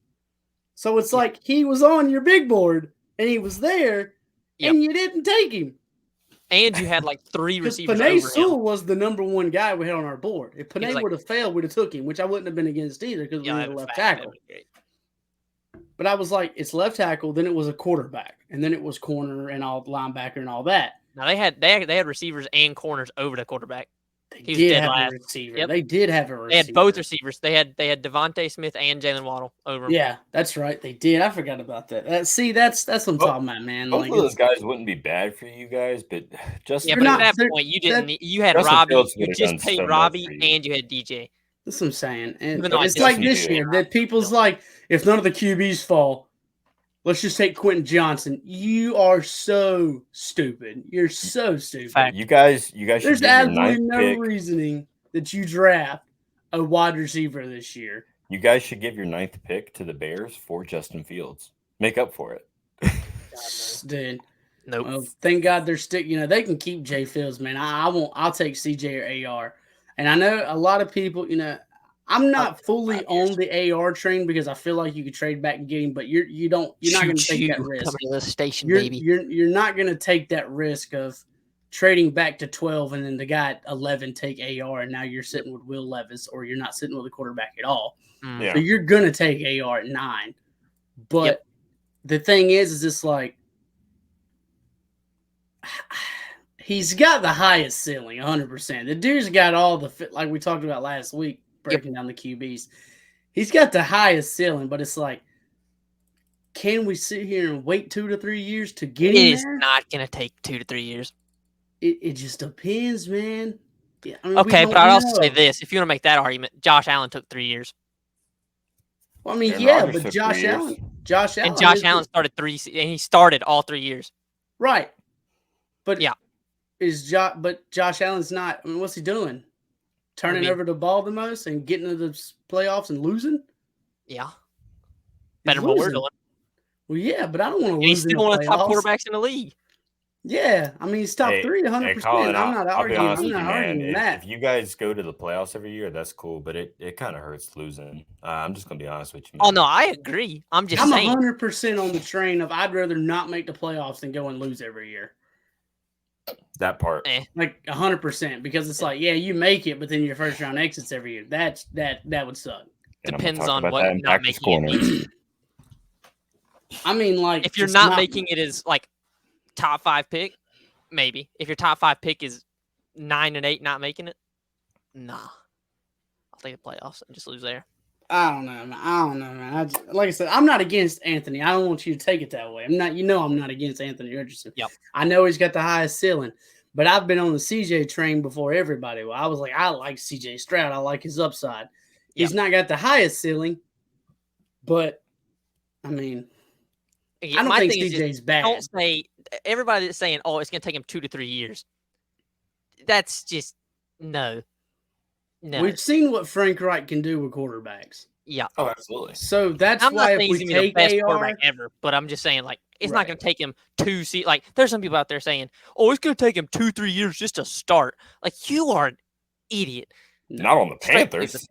So it's like he was on your big board, and he was there, and you didn't take him.
And you had 3 receivers
Panay
over
Sewell
him.
was the number 1 guy we had on our board. If Panay would have failed, we'd have took him, which I wouldn't have been against either because we had a left tackle. But I was like, it's left tackle, then it was a quarterback, and then it was corner and all linebacker and all that.
Now they had receivers and corners over the quarterback.
They did have a receiver. Yep. They did have a receiver.
They had both receivers. They had Devontae Smith and Jalen Waddle over him.
Yeah, that's right. They did. I forgot about that. That's what I'm talking about, man.
Both of those guys wouldn't be bad for you guys, but just
at that point you didn't. You had Robbie. You just paid Robbie and you had DJ.
That's what I'm saying. And it's like this year that people's like, if none of the QBs fall, let's just take Quentin Johnson. You are so stupid. You're so stupid.
You guys.
There's absolutely no reasoning that you draft a wide receiver this year.
You guys should give your 9th pick to the Bears for Justin Fields. Make up for it.
Dude.
Nope.
Well, thank God they're still, they can keep Jay Fields, man. I'll take CJ or AR. And I know a lot of people, I'm not fully on the AR train because I feel like you could trade back and get him, but you're not going to take that risk.
Coming to the station, baby.
You're not going to take that risk of trading back to 12 and then the guy at 11 take AR and now you're sitting with Will Levis or you're not sitting with a quarterback at all.
Yeah.
So you're going to take AR at 9. But the thing is it's like he's got the highest ceiling, 100%. The dude's got all the like we talked about last week, breaking down the QBs. He's got the highest ceiling, but it's like, can we sit here and wait 2 to 3 years to get him there?
It is not going to take 2 to 3 years.
It just depends, man. Yeah,
okay, but I'd also say this: if you want to make that argument, Josh Allen took 3 years.
Well, I mean,
Aaron Rodgers
but
took
Josh
Allen started and he started all 3 years.
Right. But
yeah,
but Josh Allen's not. I mean, what's he doing? Turning over the ball the most and getting to the playoffs and losing?
Yeah. Better than what we're doing.
Well, yeah, but I don't want to lose.
He's still one of the top quarterbacks in the league.
Yeah, I mean, he's top 3, 100%.
Colin,
I'm not arguing that.
If you guys go to the playoffs every year, that's cool, but it kind of hurts losing. I'm just going to be honest with you, man.
Oh, no, I agree. I'm saying.
100% on the train of I'd rather not make the playoffs than go and lose every year.
That part.
Like 100%, because it's like, yeah, you make it, but then your first round exits every year. That would suck.
Depends on what not making it.
I mean, like,
if you're not making it as like top 5 pick, maybe. If your top 5 pick is 9 and 8, not making it, nah. I'll take the playoffs and just lose there.
I don't know, man. Like I said, I'm not against Anthony. I don't want you to take it that way. I'm not. I'm not against Anthony Richardson.
Yep.
I know he's got the highest ceiling, but I've been on the CJ train before everybody. Well, I was like, I like CJ Stroud. I like his upside. He's not got the highest ceiling, but I mean, I don't think CJ's bad.
Don't say everybody that's saying, "Oh, it's going to take him 2 to 3 years." That's just no.
We've seen what Frank Reich can do with quarterbacks.
Yeah.
Oh, absolutely.
So that's why if we take
the best
AR,
quarterback ever, but I'm just saying, like, it's not going to take him 2 seasons. Like, there's some people out there saying, "Oh, it's going to take him 2-3 years just to start." Like, you are an idiot.
Not on the Panthers.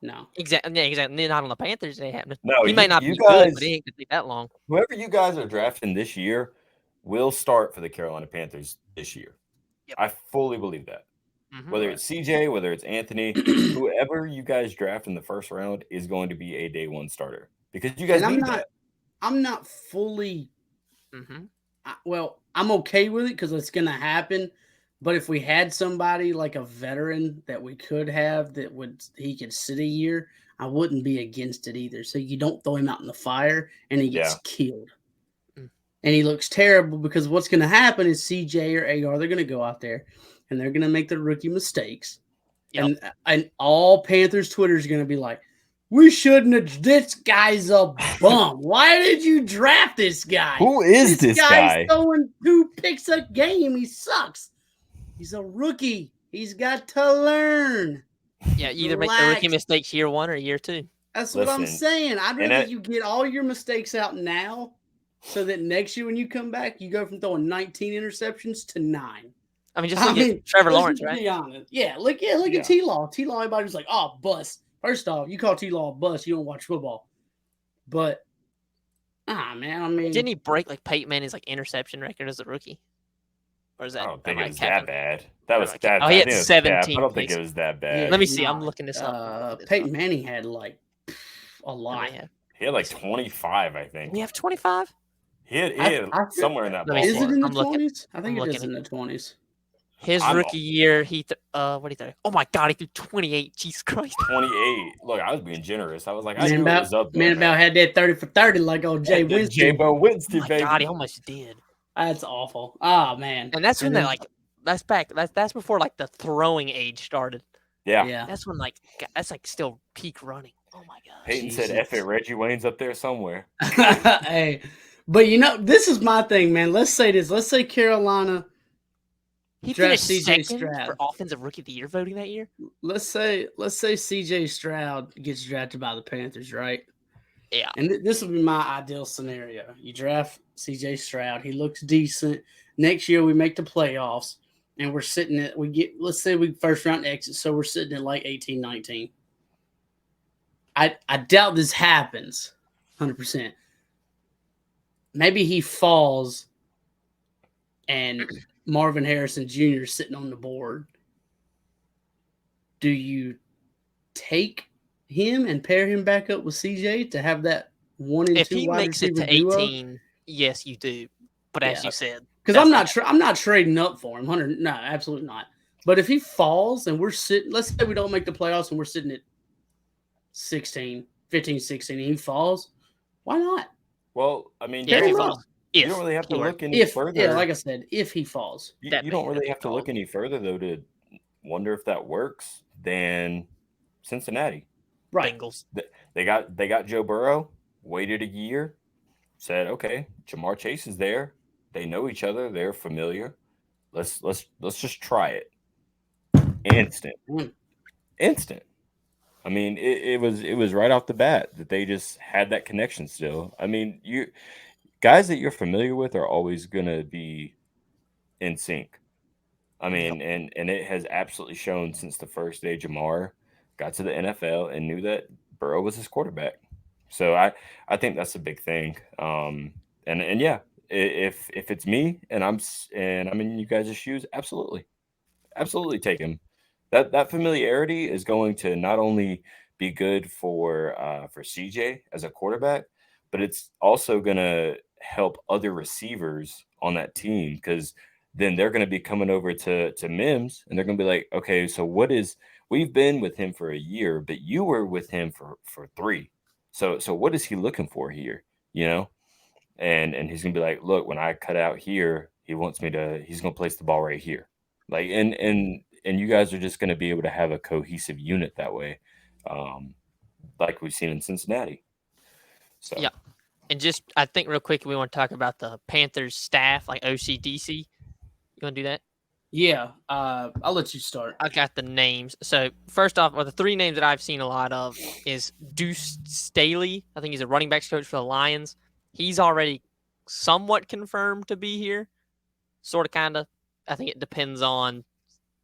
No.
Exactly. Yeah, exactly. Not on the Panthers. They happen.
No,
he may not be good, but it ain't going to take that long.
Whoever you guys are drafting this year will start for the Carolina Panthers this year. Yep. I fully believe that. Mm-hmm. Whether it's CJ, whether it's Anthony, whoever you guys draft in the first round is going to be a day 1 starter because you guys need that.
I'm not fully. I'm okay with it because it's going to happen. But if we had somebody like a veteran that we could have he could sit a year, I wouldn't be against it either. So you don't throw him out in the fire and he gets killed. And he looks terrible because what's going to happen is CJ or AR, they're going to go out there and they're going to make the rookie mistakes. Yep. And all Panthers Twitter is going to be like, we shouldn't have. This guy's a bum. Why did you draft this guy?
Who is this guy?
He's throwing 2 picks a game. He sucks. He's a rookie. He's got to learn.
Yeah, either make the rookie mistakes year 1 or year 2.
That's what I'm saying. I'd rather you get all your mistakes out now so that next year when you come back, you go from throwing 19 interceptions to 9.
I mean, just look at Trevor Lawrence, right?
Be honest. Yeah, look at T-Law. T-Law, everybody's like, oh, bust. First off, you call T-Law a bust, you don't watch football. But, man, I mean.
Didn't he break, like, Peyton Manning's, like, interception record as a rookie? Or is that?
I don't think it was that bad. That was that.
Oh, he had 17.
I don't think it was that bad.
Yeah, let me see. I'm looking this up.
Peyton Manning had, like, a lot.
He had, like, 25, I think.
You have 25?
He had somewhere in that ballpark.
Is it in the 20s? I think it is in the 20s.
His rookie year, what did he throw? Oh my God, he threw 28. Jesus Christ.
28. Look, I was being generous. I was like,
Man about had that 30 for 30 like old Jay Winston.
J-Bo Winston, baby.
God, he almost did.
That's awful. Oh man.
And that's when that's before like the throwing age started.
Yeah.
That's when that's still peak running. Oh my God.
Peyton said F it, Reggie Wayne's up there somewhere.
Hey. But this is my thing, man. Let's say this. Let's say Carolina
He
Draft
finished
CJ
second
Stroud.
for Offensive Rookie of the Year voting that year.
Let's say CJ Stroud gets drafted by the Panthers, right?
Yeah.
And this would be my ideal scenario. You draft CJ Stroud. He looks decent. Next year we make the playoffs and we're sitting at let's say we first round exit, so we're sitting at like 18, 19. I doubt this happens 100%. Maybe he falls and Marvin Harrison Jr. is sitting on the board. Do you take him and pair him back up with CJ to have that 1 and 2
If he
wide
makes it
receiver
to
duo?
18, yes, you do. But as
Yeah.
you said,
Because I'm not trading up for him. No, absolutely not. But if he falls and we're sitting, let's say we don't make the playoffs and we're sitting at 15, 16, and he falls, why not?
Well, I mean,
yeah, if
Pair
he
him
falls.
up.
you don't really have to look any
If
further.
yeah, like I said, if he falls,
you
That
don't
makes
really
a
have to
call.
look any further though to wonder if that works than Cincinnati.
right?
Bengals.
They got Joe Burrow, waited a year, said, okay, Jamar Chase is there. They know each other. They're familiar. Let's just try it. Instant. I mean, it was right off the bat that they just had that connection still. I mean, you guys that you're familiar with are always gonna be in sync. I mean, and it has absolutely shown since the first day Jamar got to the NFL and knew that Burrow was his quarterback. So I think that's a big thing. And yeah, if it's me and I'm in you guys' shoes, absolutely take him. That familiarity is going to not only be good for CJ as a quarterback, but it's also going to help other receivers on that team because then they're going to be coming over to Mims and they're going to be like, okay, so we've been with him for a year, but you were with him for 3. So what is he looking for here? You know, and he's gonna be like, look, when I cut out here, he's gonna place the ball right here. Like and you guys are just gonna be able to have a cohesive unit that way, like we've seen in Cincinnati. So
Yeah. And just, I think real quick, we want to talk about the Panthers staff, like OCDC. You want to do that?
Yeah, I'll let you start.
I got the names. So first off, the 3 names that I've seen a lot of is Deuce Staley. I think he's a running backs coach for the Lions. He's already somewhat confirmed to be here. Sort of, kind of. I think it depends on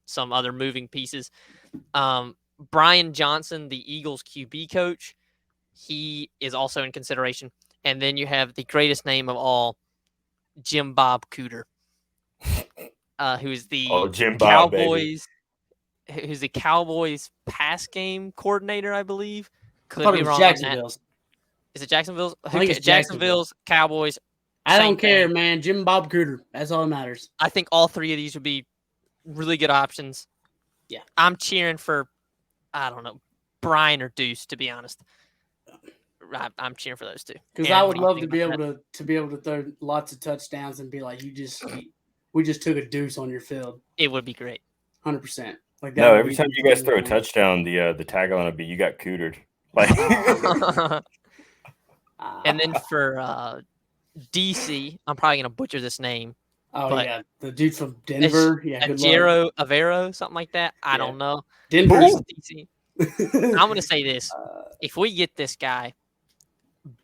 some other moving pieces. Brian Johnson, the Eagles QB coach, he is also in consideration. And then you have the greatest name of all, Jim Bob Cooter, who's the
Jim Bob,
Cowboys, who's the Cowboys pass game coordinator, I believe.
I thought it was Jacksonville's.
Is it Jacksonville's?
I think it's
Jacksonville's, Cowboys.
I don't care,
thing.
man. Jim Bob Cooter. That's all that matters.
I think all 3 of these would be really good options.
Yeah.
I'm cheering for, I don't know, Brian or Deuce, to be honest. I'm cheering for those 2.
Because I would love to be able to throw lots of touchdowns and be like, we just took a deuce on your field.
It would be great.
100%. Like that.
No, every time you guys throw a touchdown, the tagline would be "You got cootered." Like,
and then for DC, I'm probably gonna butcher this name.
Oh yeah, the dude from Denver. Yeah,
Ajero Avero, something like that. I don't know.
Denver's
DC. I'm gonna say this: if we get this guy,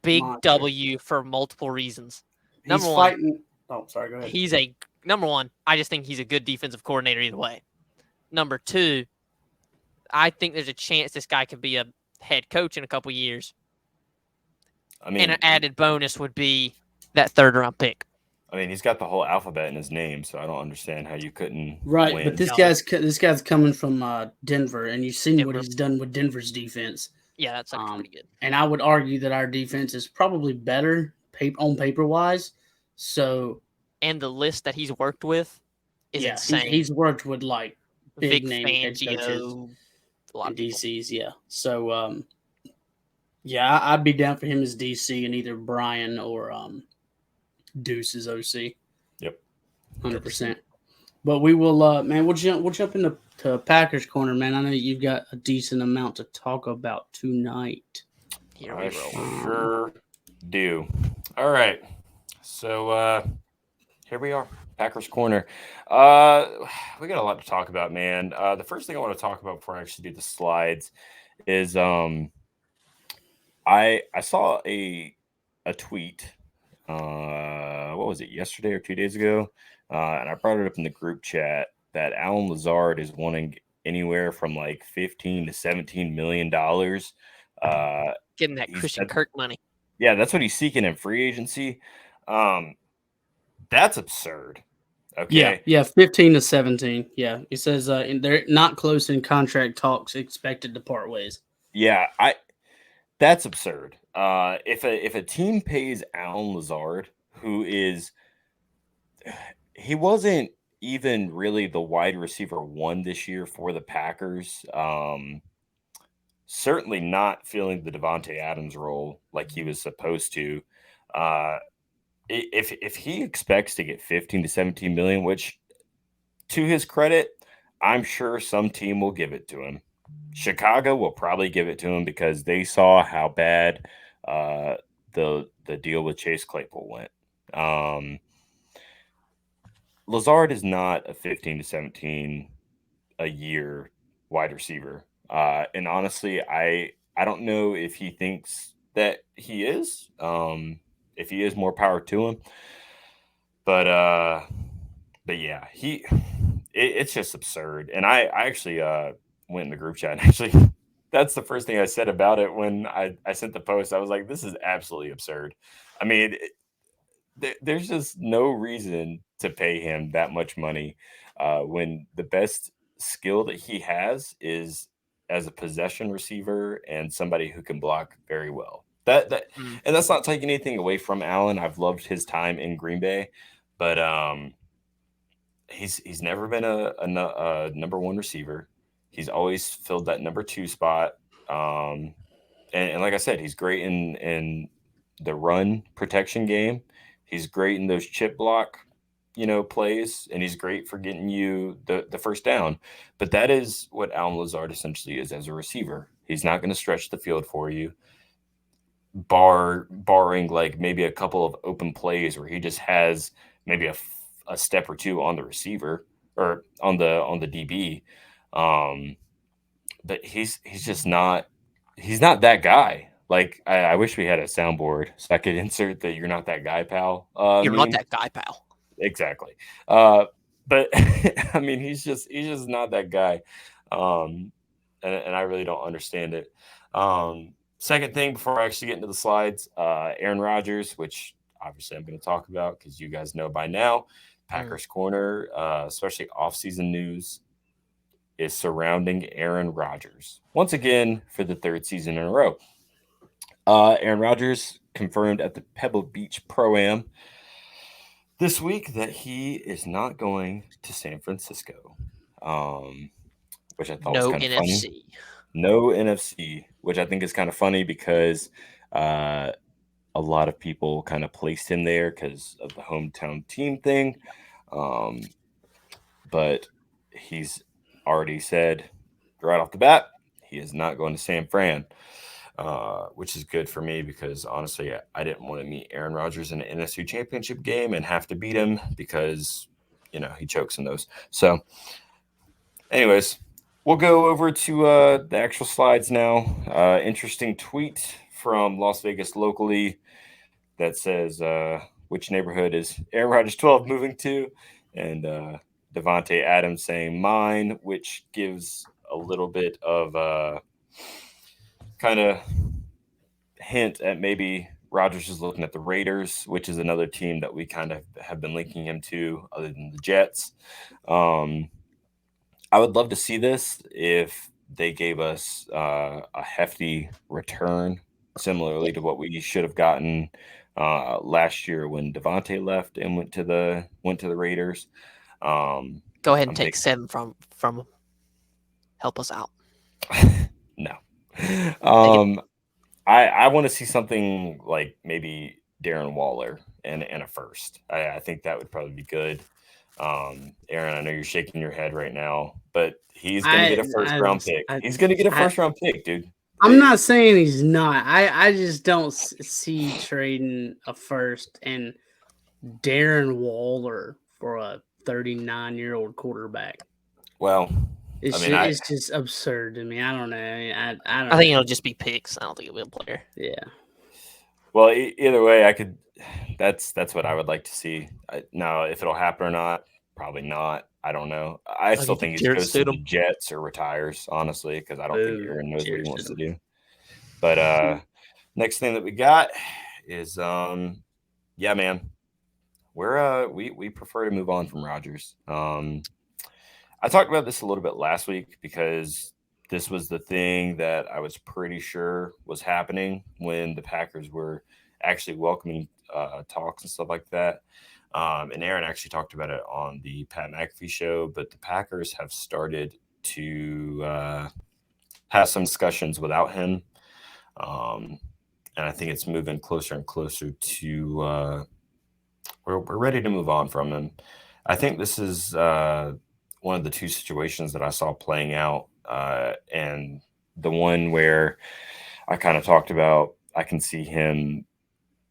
big
monster.
W for multiple reasons. Number one,
fighting. Oh, sorry. Go ahead.
he's a number one. I just think he's a good defensive coordinator either way. Number 2, I think there's a chance this guy could be a head coach in a couple years.
I mean,
and an added bonus would be that 3rd round pick.
I mean, he's got the whole alphabet in his name, so I don't understand how you couldn't
right,
win.
but this guy's coming from Denver, and you've seen what he's done with Denver's defense.
Yeah, that's pretty good.
And I would argue that our defense is probably better on paper wise. So,
and the list that he's worked with is insane.
He's worked with like big
Vic
name head coaches,
a lot of
DCs. Yeah, so yeah, I'd be down for him as DC and either Brian or Deuce as OC.
Yep,
100%. But we will, man. We'll jump into Packers corner, man. I know you've got a decent amount to talk about tonight.
Here we roll.
Sure do. All right, so here we are. Packers corner. We got a lot to talk about, man. The first thing I want to talk about before I actually do the slides is I saw a tweet. What was it, yesterday or 2 days ago? And I brought it up in the group chat that Alan Lazard is wanting anywhere from like $15 to $17 million.
Getting that Christian Kirk money.
Yeah, that's what he's seeking in free agency. That's absurd. Okay.
Yeah, 15 to 17. Yeah, he says they're not close in contract talks, expected to part ways.
Yeah, that's absurd. If a team pays Alan Lazard, he wasn't even really the wide receiver one this year for the Packers. Certainly not filling the Devontae Adams role like he was supposed to. If he expects to get 15 to 17 million, which to his credit, I'm sure some team will give it to him. Chicago will probably give it to him because they saw how bad the deal with Chase Claypool went. Lazard is not a 15 to 17 a year wide receiver. And honestly, I don't know if he thinks that he is. If he is, more power to him. But yeah, it's just absurd. And I actually went in the group chat and actually that's the first thing I said about it when I sent the post. I was like, this is absolutely absurd. I mean, there's just no reason to pay him that much money when the best skill that he has is as a possession receiver and somebody who can block very well. And that's not taking anything away from Allen. I've loved his time in Green Bay, but he's never been a number one receiver. He's always filled that number two spot. And like I said, he's great in the run protection game. He's great in those chip block, plays, and he's great for getting you the first down. But that is what Alan Lazard essentially is as a receiver. He's not going to stretch the field for you, barring like maybe a couple of open plays where he just has maybe a step or two on the receiver or on the DB. But he's just not that guy. Like I wish we had a soundboard so I could insert the "You're not that guy, pal."
You're
meme.
not that guy, pal.
Exactly. But I mean, he's just not that guy. And I really don't understand it. Second thing before I actually get into the slides, Aaron Rodgers, which obviously I'm going to talk about because you guys know by now, Packers corner, especially offseason news, is surrounding Aaron Rodgers once again for the third season in a row. Aaron Rodgers confirmed at the Pebble Beach Pro-Am this week that he is not going to San Francisco, which I thought was kind of funny. No NFC, which I think is kind of funny because a lot of people kind of placed him there because of the hometown team thing. But he's already said right off the bat he is not going to San Fran. Which is good for me because honestly, I didn't want to meet Aaron Rodgers in an NFC Championship game and have to beat him because, he chokes in those. So, anyways, we'll go over to the actual slides now. Interesting tweet from Las Vegas locally that says, which neighborhood is Aaron Rodgers 12 moving to? And Devontae Adams saying mine, which gives a little bit of kind of hint at maybe Rodgers is looking at the Raiders, which is another team that we kind of have been linking him to other than the Jets. I would love to see this if they gave us a hefty return, similarly to what we should have gotten last year when Devontae left and went to the Raiders.
Go ahead and take 7 from him. Help us out.
No. I want to see something like maybe Darren Waller and a first. I think that would probably be good. Aaron, I know you're shaking your head right now, but he's going to get a first-round pick. He's going to get a first-round pick, dude.
I'm not saying he's not. I just don't see trading a first and Darren Waller for a 39-year-old quarterback.
Well,
It's,
I mean,
it's just absurd to me. I don't know. I don't
I think
know.
it'll just be picks. I don't think it'll be a player.
Yeah.
well, either way, I could. That's what I would like to see. Now, if it'll happen or not, probably not. I don't know. I
Like
still
if
think he
Jarrett
goes to the
Stidham.
Jets or retires, honestly, because I don't think
Boo.
Aaron knows what he
Jarrett
wants to
Stidham.
do. But next thing that we got is yeah, man. We prefer to move on from Rodgers. I talked about this a little bit last week because this was the thing that I was pretty sure was happening when the Packers were actually welcoming talks and stuff like that. And Aaron actually talked about it on the Pat McAfee show, but the Packers have started to have some discussions without him. And I think it's moving closer and closer to we're ready to move on from him. I think this is one of the two situations that I saw playing out, and the one where I kind of talked about. I can see him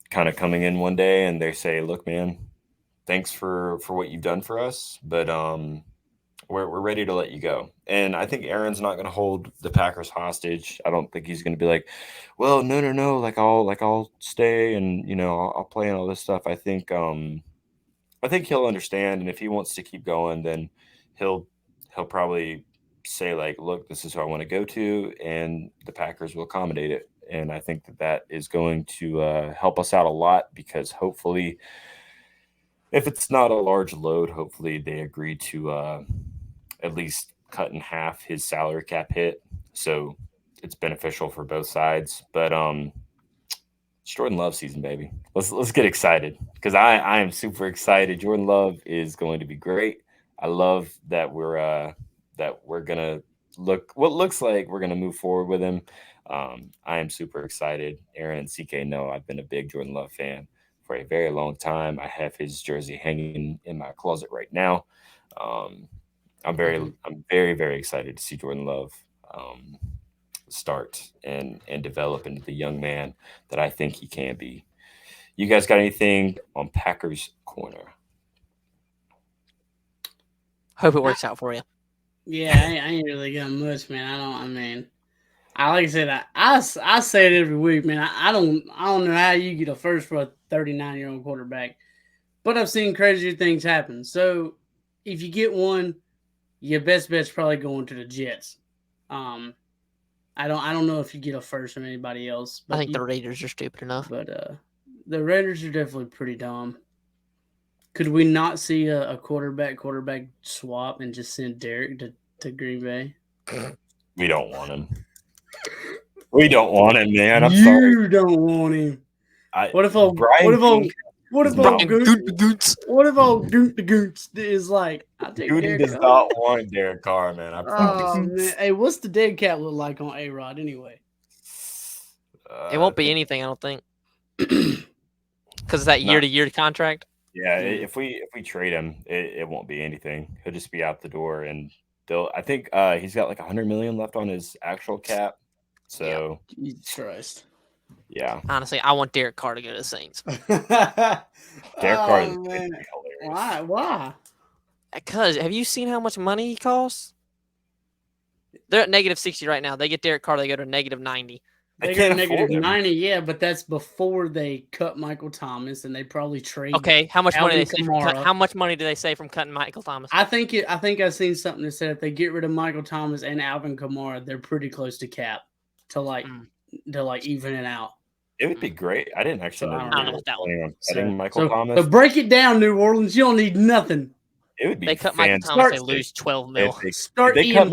kind of coming in one day, and they say, "Look, man, thanks for what you've done for us, but we're ready to let you go." And I think Aaron's not going to hold the Packers hostage. I don't think he's going to be like, "Well, no, like I'll stay and I'll play and all this stuff." I think he'll understand, and if he wants to keep going, then he'll probably say like, "Look, this is who I want to go to," and the Packers will accommodate it. And I think that is going to help us out a lot because hopefully, if it's not a large load, hopefully they agree to at least cut in half his salary cap hit, so it's beneficial for both sides. But it's Jordan Love season, baby. Let's get excited because I am super excited. Jordan Love is going to be great. I love that we're gonna what looks like we're gonna move forward with him. I am super excited. Aaron and CK know I've been a big Jordan Love fan for a very long time. I have his jersey hanging in my closet right now. I'm very, very excited to see Jordan Love start and develop into the young man that I think he can be. You guys got anything on Packers corner?
Hope it works out for you.
Yeah, I ain't really got much, man. Like I said, I say it every week, man. I don't know how you get a first for a 39-year-old quarterback, but I've seen crazier things happen. So if you get one, your best bet's probably going to the Jets. I don't know if you get a first from anybody else. But
I think the Raiders are stupid enough.
But the Raiders are definitely pretty dumb. Could we not see a quarterback swap and just send Derek to Green Bay?
We don't want him. We don't want him, man. I'm sorry.
You don't want him. What if old Goots is like, I'll take
Goody
Derek
does
Carr.
not want Derek Carr, man. I promise.
Oh, man. Hey, what's the dead cat look like on A-Rod anyway?
It won't be anything, I don't think, because it's that year-to-year contract.
Yeah, if we trade him, it won't be anything. He'll just be out the door, and I think he's got like $100 million left on his actual cap. So,
Jesus Christ.
Yeah.
Honestly, I want Derek Carr to go to the Saints.
Derek Carr is hilarious.
Why?
Because have you seen how much money he costs? They're at -60 right now. They get Derek Carr, they go to -90.
They go to -90, yeah, but that's before they cut Michael Thomas, and they probably trade.
Okay, how much money?
How
much money do they save from cutting Michael Thomas?
I think I've seen something that said if they get rid of Michael Thomas and Alvin Kamara, they're pretty close to cap to even it out.
It would be great. I didn't actually know.
I don't know what that one.
Michael Thomas.
So break it down, New Orleans. You don't need nothing.
It would be.
They cut Michael Thomas. They lose $12 million.
If they cut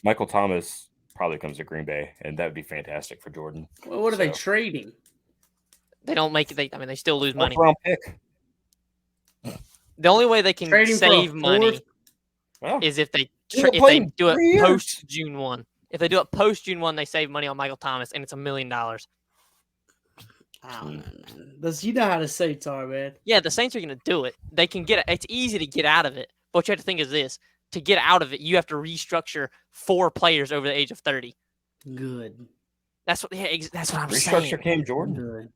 Michael Thomas probably comes to Green Bay, and that would be fantastic for Jordan.
Well, what are they trading?
They don't make it. They still lose money.
Round pick.
The only way they can save money is if they do it post June 1. If they do it post June 1, they save money on Michael Thomas, and it's $1 million.
I don't know, man. You know how the Saints are, man.
Yeah, the Saints are going to do it. They can get it. It's easy to get out of it. But what you have to think is this. To get out of it, you have to restructure 4 players over the age of 30.
Good.
That's what I'm saying.
Restructure Cam Jordan.
Good.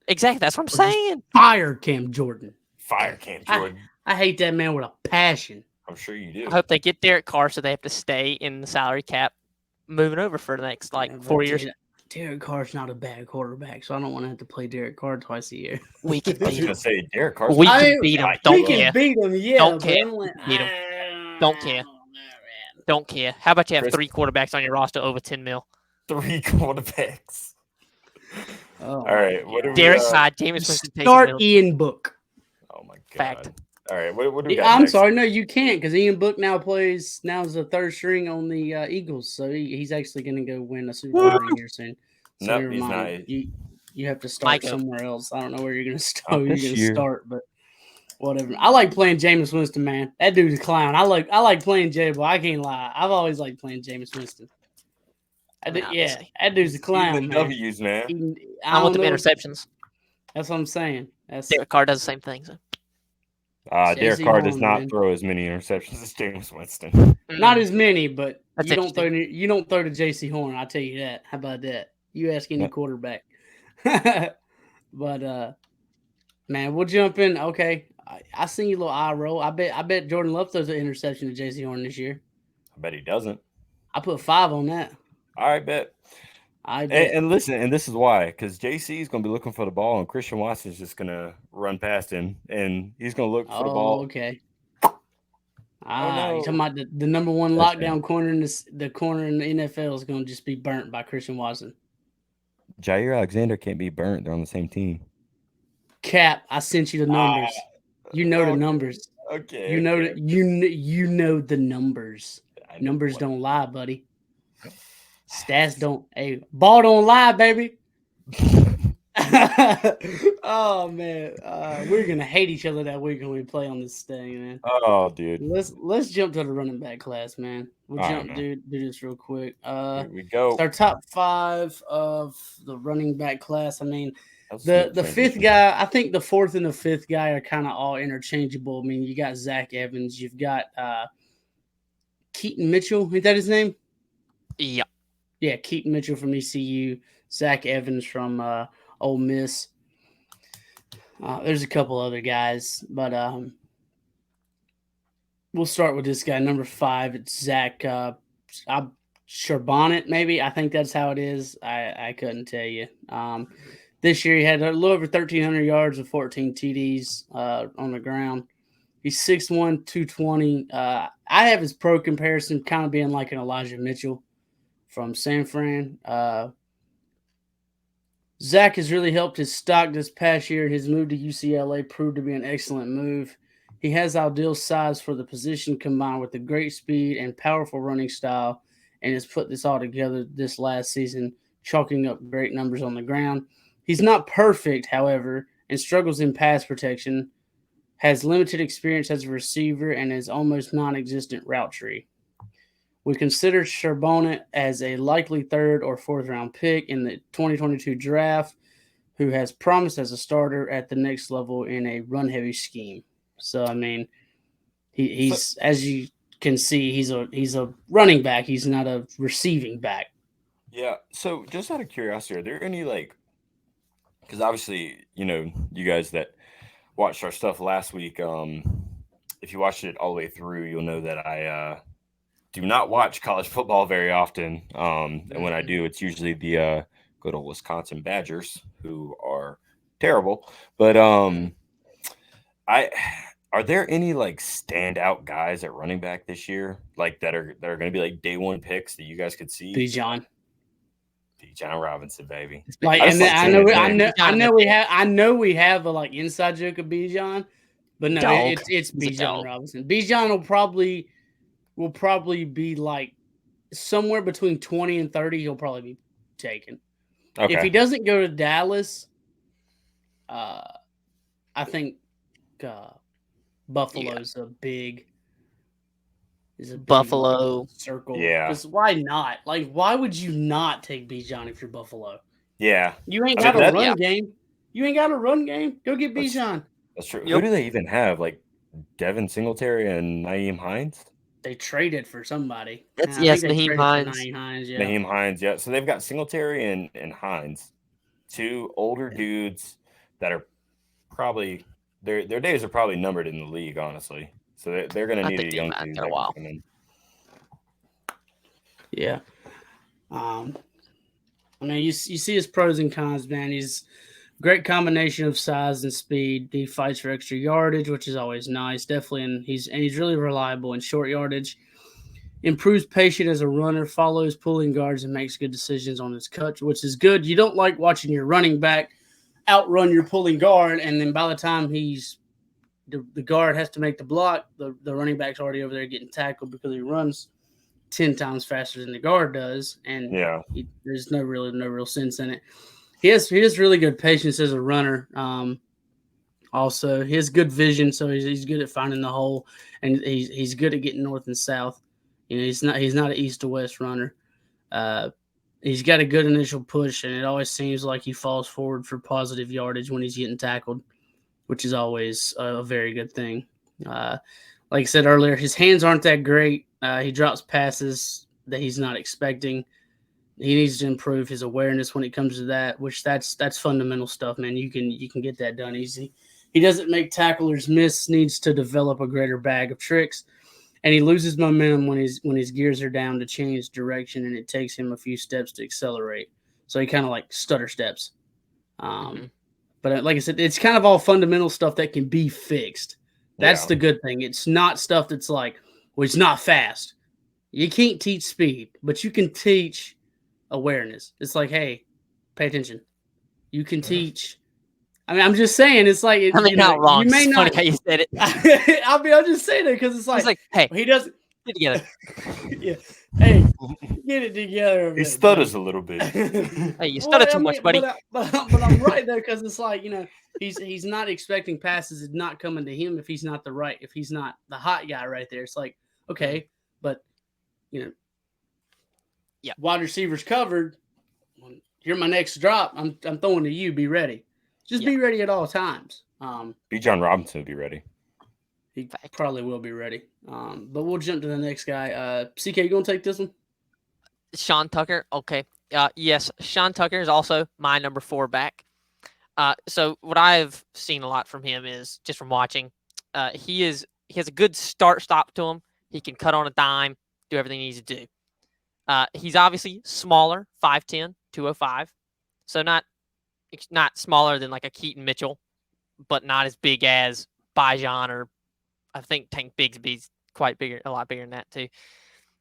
Exactly. That's what I'm saying.
Fire Cam Jordan.
Fire Cam Jordan.
I hate that man with a passion.
I'm sure you do.
I hope they get Derek Carr so they have to stay in the salary cap moving over for the next
Yeah,
4
but
years.
Derek Carr's not a bad quarterback, so I don't want to have to play Derek Carr twice a year.
We can
I was
beat
gonna
him.
say Derek Carr.
We
I
can
mean,
beat him.
we
Don't
we
care.
can beat him, yeah.
Don't
but
care.
I'm like,
Beat 'em.
I
Don't care.
don't know, man.
Don't care. How about you have
Chris-
3 quarterbacks on your roster over 10 mil?
3 quarterbacks.
Oh,
All right, what do we?
Derek Side, Jameis Winston, Taysom
Start
Hill.
Ian Book.
Oh my god.
Fact.
All right, what do we got
I'm
next?
sorry, no, you can't because Ian Book now is the third string on the Eagles, so he's actually going to go win a Super Bowl ring here soon. So
Nope,
never
he's
mind.
not.
You have to start
Micah.
somewhere else. I don't know where you're going to start.
Not
You're
this
going to
year.
start, but whatever. I like playing Jameis Winston, man. That dude's a clown. I like playing J-Bo. I can't lie. I've always liked playing Jameis Winston.
Obviously.
That dude's a clown,
Even
man.
W's, man.
I want them interceptions.
That's what I'm saying. That's
Derek Carr does the same thing. So.
Derek
Jesse
Carr does
Horn,
not
man.
throw as many interceptions as James Winston.
Not as many, but
That's
you don't throw to J.C. Horn. I'll tell you that. How about that? You ask any
Yep.
quarterback. But man, we'll jump in. Okay, I seen you little eye roll. I bet Jordan Love throws an interception to J.C. Horn this year.
I bet he doesn't.
I put 5 on that.
All right, bet.
I bet.
And listen, and this is why, because JC is going to be looking for the ball, and Christian Watson's just going to run past him, and he's going to look for the ball.
Okay.
no.
You're talking about the number one
That's
lockdown corner in the corner in the NFL is going to just be burnt by Christian Watson.
Jair Alexander can't be burnt. They're on the same team.
Cap, I sent you the numbers. You know the
okay.
numbers.
Okay.
You know
okay.
that you know the numbers.
I know
Numbers
what-
don't lie, buddy. Stats don't. Hey, ball don't lie, baby. Oh man, we're gonna hate each other that week when we play on this thing, man.
Oh, dude.
Let's jump to the running back class, man. We'll
All right,
jump,
man.
do this real quick.
Here we go.
It's our top 5 of the running back class. I mean,
That was a
the
smooth
fifth
transition.
guy, I think the 4th and the 5th guy are kind of all interchangeable. I mean, you got Zach Evans, you've got Keaton Mitchell. Is that his name?
Yeah.
Yeah, Keaton Mitchell from ECU, Zach Evans from Ole Miss. There's a couple other guys, but we'll start with this guy, number 5. It's Zach Charbonnet, maybe. I think that's how it is. I couldn't tell you. This year he had a little over 1,300 yards with 14 TDs on the ground. He's 6'1", 220. I have his pro comparison kind of being like an Elijah Mitchell from San Fran. Zach has really helped his stock this past year. His move to UCLA proved to be an excellent move. He has ideal size for the position combined with a great speed and powerful running style, and has put this all together this last season, chalking up great numbers on the ground. He's not perfect, however, and struggles in pass protection, has limited experience as a receiver, and is almost non-existent route tree. We consider Charbonnet as a likely 3rd or 4th round pick in the 2022 draft, who has promised as a starter at the next level in a run-heavy scheme. So, I mean, he's as you can see, he's a running back. He's not a receiving back.
Yeah. So, just out of curiosity, are there any because obviously, you guys that watched our stuff last week, if you watched it all the way through, you'll know that I do not watch college football very often. And when I do, it's usually the good old Wisconsin Badgers, who are terrible. But are there any standout guys at running back this year, that are going to be day one picks that you guys could see?
Bijan
Robinson, baby.
I know we have a inside joke of Bijan, but no,
Dog.
it's
He's a
Bijan
dog.
Robinson. Bijan will probably be somewhere between 20 and 30. He'll probably be taken.
Okay.
If he doesn't go to Dallas, I think Buffalo's a big. Is a big
Buffalo.
circle.
Yeah.
Because why not? Why would you not take Bijan if you're Buffalo?
Yeah,
You ain't
I
got
mean,
a
that-
run
yeah.
game. You ain't got a run game. Go get
That's-
Bijan.
that's true.
Yep.
Who do they even have? Devin Singletary and Naeem Hines?
They traded for somebody.
That's-
I
yes,
think they
Naheem
traded for
Hines.
Naheem Hines, yeah.
Naeem Hines, yeah. So they've got Singletary and Hines, 2 older dudes that are probably their days are probably numbered in the league, honestly. So they're going to
I
need
think
a
they
young
might
team
get a
that
while.
can come in.
Yeah. I mean, you see his pros and cons, man. He's a great combination of size and speed. He fights for extra yardage, which is always nice. Definitely, and he's really reliable in short yardage. Improves patient as a runner, follows pulling guards, and makes good decisions on his cut, which is good. You don't like watching your running back outrun your pulling guard, and then by the time the guard has to make the block, the running back's already over there getting tackled because he runs 10 times faster than the guard does, and
Yeah.
there's no real sense in it. He has really good patience as a runner. Also, he has good vision, so he's good at finding the hole, and he's good at getting north and south. You know, he's not an east to west runner. He's got a good initial push, and it always seems like he falls forward for positive yardage when he's getting tackled, which is always a very good thing. Like I said earlier, his hands aren't that great. He drops passes that he's not expecting. He needs to improve his awareness when it comes to that, which that's fundamental stuff, man. You can get that done easy. He doesn't make tacklers miss, needs to develop a greater bag of tricks, and he loses momentum when his gears are down to change direction, and it takes him a few steps to accelerate. So he kind of like stutter steps. But like I said, it's kind of all fundamental stuff that can be fixed. That's the good thing. It's not stuff that's like, well, it's not fast. You can't teach speed, but you can teach awareness. It's like, hey, pay attention. You can teach. I mean, I'm just saying. It's like
Not wrong.
You may
It's
not.
funny how you said it.
I'm just saying it because it's like,
hey,
he doesn't
get together.
yeah. Hey, get it together.
He stutters a little bit.
Hey, you stutter too much, buddy.
But I'm right there because it's like, he's not expecting passes not coming to him if he's not the hot guy right there. It's like, okay, but wide receivers covered. Here's my next drop. I'm throwing to you. Be ready. Just be ready at all times.
Bijan Robinson will be ready.
He probably will be ready. But we'll jump to the next guy. CK, you gonna take this one?
Sean Tucker. Okay. Yes, Sean Tucker is also my number 4 back. So what I've seen a lot from him is just from watching. He has a good stop to him. He can cut on a dime, do everything he needs to do. He's obviously smaller, 5'10", 205. So not smaller than like a Keaton Mitchell, but not as big as Bijan or I think Tank Bigsby's quite bigger, a lot bigger than that too.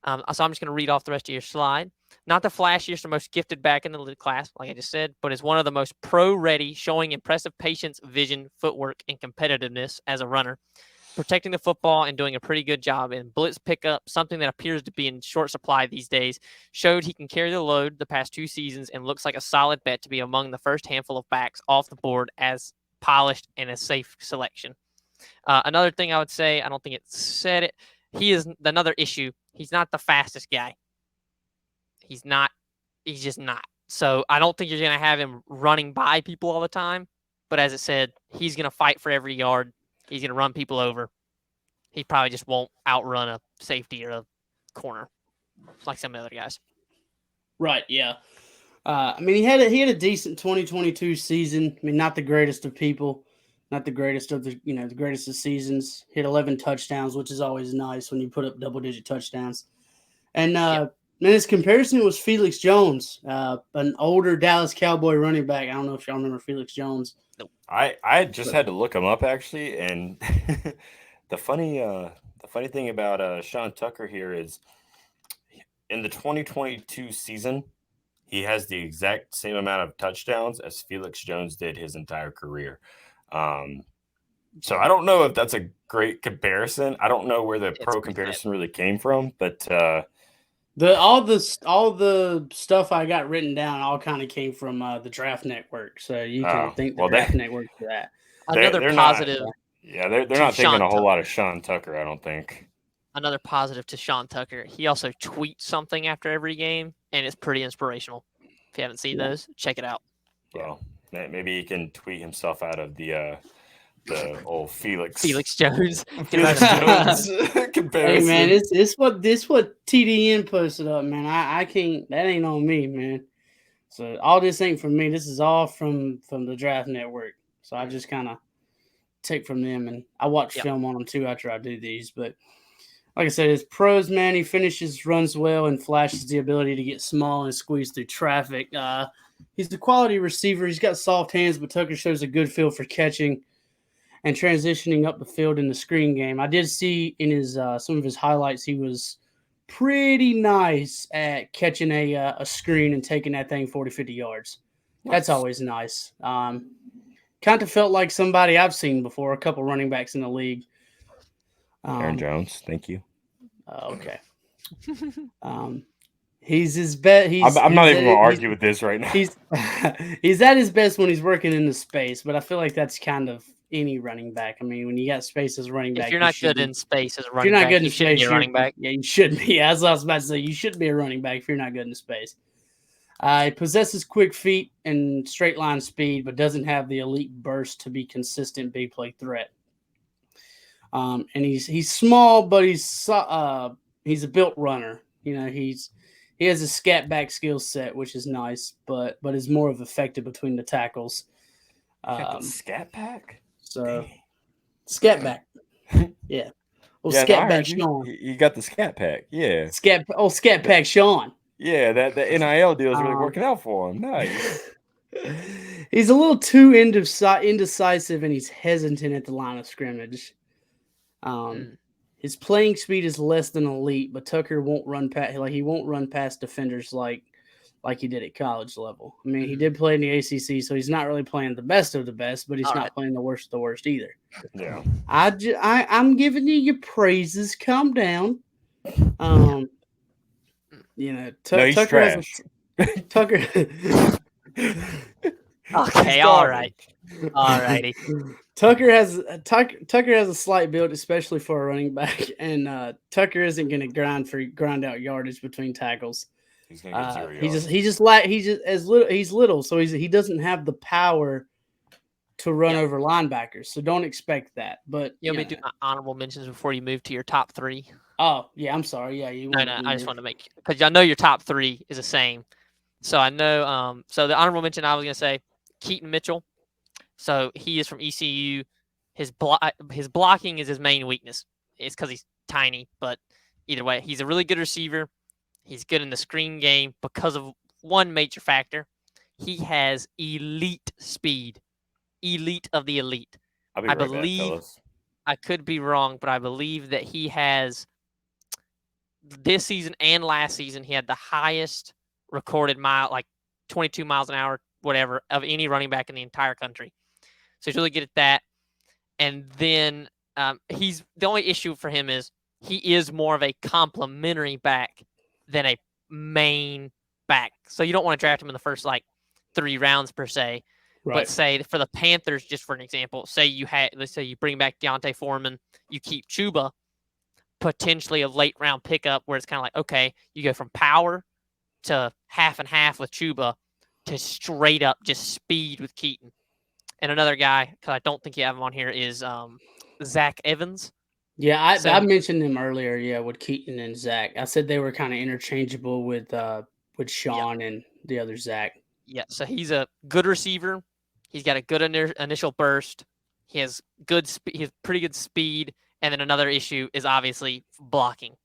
So I'm just going to read off the rest of your slide. Not the flashiest or most gifted back in the class, like I just said, but is one of the most pro-ready, showing impressive patience, vision, footwork, and competitiveness as a runner, protecting the football and doing a pretty good job in blitz pickup, something that appears to be in short supply these days. Showed he can carry the load the past 2 seasons and looks like a solid bet to be among the first handful of backs off the board as polished and a safe selection. Another thing I would say, I don't think it said it, he is another issue. He's not the fastest guy. He's just not. So I don't think you're going to have him running by people all the time. But as it said, he's going to fight for every yard. He's going to run people over. He probably just won't outrun a safety or a corner like some of the other guys.
Right, yeah. I mean, he had a decent 2022 season. I mean, not the greatest of people, not the greatest of the greatest of seasons. Hit 11 touchdowns, which is always nice when you put up double-digit touchdowns. And man, his comparison was Felix Jones, an older Dallas Cowboy running back. I don't know if y'all remember Felix Jones.
Nope.
I just had to look him up actually, and the funny thing about Sean Tucker here is in the 2022 season, he has the exact same amount of touchdowns as Felix Jones did his entire career. So I don't know if that's a great comparison. I don't know where the pro comparison really came from, but
all the stuff I got written down all kind of came from the Draft Network. So you can thank the Draft Network for that.
Another positive.
They're not thinking a whole lot of Sean Tucker, I don't think.
Another positive to Sean Tucker. He also tweets something after every game, and it's pretty inspirational. If you haven't seen those, check it out.
Well, maybe he can tweet himself out of the old Felix
Jones.
Felix Jones comparison.
Hey man, this what TDN posted up, man. I can't. That ain't on me, man. So all this ain't from me. This is all from the Draft Network. So I just kind of take from them, and I watch
Yep.
film on them too after I do these. But like I said, his pros, man, he finishes, runs well, and flashes the ability to get small and squeeze through traffic. He's a quality receiver. He's got soft hands, but Tucker shows a good feel for catching and transitioning up the field in the screen game. I did see in his some of his highlights he was pretty nice at catching a screen and taking that thing 40, 50 yards. That's always nice. Kind of felt like somebody I've seen before, a couple running backs in the league.
Aaron Jones, thank you.
Okay. He's his best.
I'm not even going to argue with this right now.
He's at his best when he's working in the space, but I feel like that's kind of any running back. I mean, when you got space as a running back,
If you're not good in space as a running
you're not
back,
good in
you shouldn't
space,
be a running back.
Yeah, you shouldn't be. As I was about to say, you shouldn't be a running back if you're not good in space. He possesses quick feet and straight line speed, but doesn't have the elite burst to be consistent big play threat. And he's small, but he's a built runner. You know, he has a scat back skill set, which is nice, but is more of effective between the tackles.
Scat pack.
So
Dang.
scat back, yeah. Well,
Yeah,
scat
no, I
back,
heard
Sean.
you got the scat pack. Yeah.
Scat pack, Sean.
Yeah, that the NIL deal is really working out for him. Nice.
He's a little too indecisive, and he's hesitant at the line of scrimmage. His playing speed is less than elite, but Tucker won't run past defenders like he did at college level. I mean, he did play in the ACC, so he's not really playing the best of the best, but he's not playing the worst of the worst either.
Yeah.
I'm giving you your praises. Calm down. You know,
No, he's
Tucker
trash.
Tucker.
Okay, all right. All righty.
Tucker has a slight build, especially for a running back, and Tucker isn't going to grind out yardage between tackles.
He's going to get 0 yards.
He's little, so he doesn't have the power to run over linebackers. So don't expect that. But
You want me to do my honorable mentions before you move to your top three?
Oh yeah, I'm sorry. Yeah,
No. I just want to make, because I know your top three is the same. So I know. So the honorable mention I was going to say, Keaton Mitchell. So he is from ECU. His blocking is his main weakness. It's because he's tiny, but either way, he's a really good receiver. He's good in the screen game because of one major factor. He has elite speed, elite of the elite.
I believe.
I could be wrong, but I believe that he has this season and last season, he had the highest recorded mile, like 22 miles an hour, whatever, of any running back in the entire country. So he's really good at that. And then the only issue for him is he is more of a complementary back than a main back. So you don't want to draft him in the first 3 rounds per se. Right. But say for the Panthers, just for an example, let's say you bring back Deontay Foreman, you keep Chuba, potentially a late round pickup where it's kind of like, okay, you go from power to half and half with Chuba to straight up just speed with Keaton. And another guy, because I don't think you have him on here, is Zach Evans.
Yeah, I mentioned him earlier. Yeah, with Keaton and Zach, I said they were kind of interchangeable with Sean and the other Zach.
Yeah, so he's a good receiver. He's got a good initial burst. He has pretty good speed. And then another issue is obviously blocking.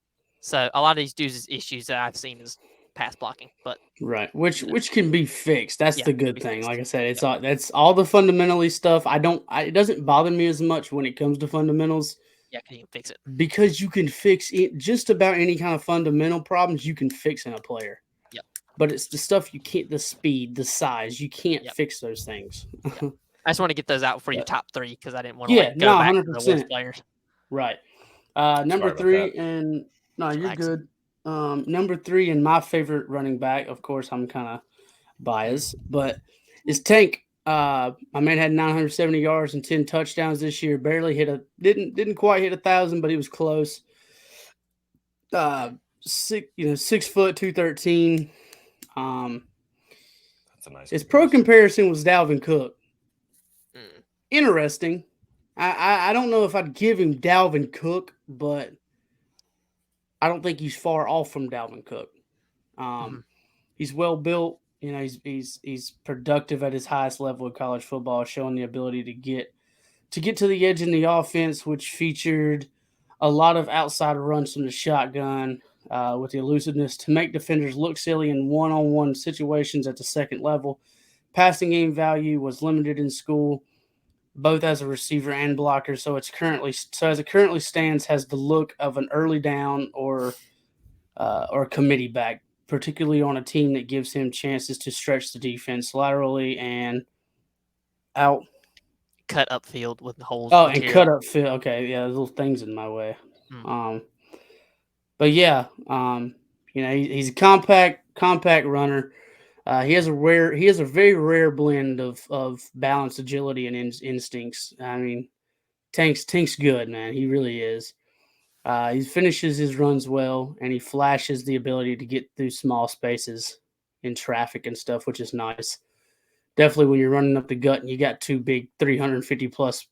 So a lot of these dudes' issues that I've seen is pass blocking, but
right, which can be fixed. That's the good thing. Like I said, that's all the fundamentally stuff. It doesn't bother me as much when it comes to fundamentals.
Yeah, you can fix it
because you can fix it. Just about any kind of fundamental problems you can fix in a player.
Yep.
But it's the stuff you can't. The speed, the size, you can't fix those things.
Yep. I just want to get those out for your top three because I didn't want to go back 100%. To the worst players.
Right. Number 3, and no, you're good. Number 3 and my favorite running back, of course, I'm kind of biased, but is Tank. My man had 970 yards and 10 touchdowns this year. Barely didn't quite hit 1,000, but he was close. 6 foot 213.
That's a nice.
His pro comparison was Dalvin Cook. Interesting. I don't know if I'd give him Dalvin Cook, but I don't think he's far off from Dalvin Cook. He's well built. He's productive at his highest level of college football, showing the ability to get to get to the edge in the offense, which featured a lot of outside runs from the shotgun with the elusiveness to make defenders look silly in one-on-one situations at the second level. Passing game value was limited in school, both as a receiver and blocker. So as it currently stands, has the look of an early down or committee back, particularly on a team that gives him chances to stretch the defense laterally and out.
Cut upfield with the holes.
Oh,
material.
and cut up field. Okay, yeah, little things in my way. But yeah, he's a compact runner. He has a very rare blend of balance, agility, and instincts. I mean, Tank's good, man. He really is. He finishes his runs well, and he flashes the ability to get through small spaces in traffic and stuff, which is nice. Definitely when you're running up the gut and you got two big 350-plus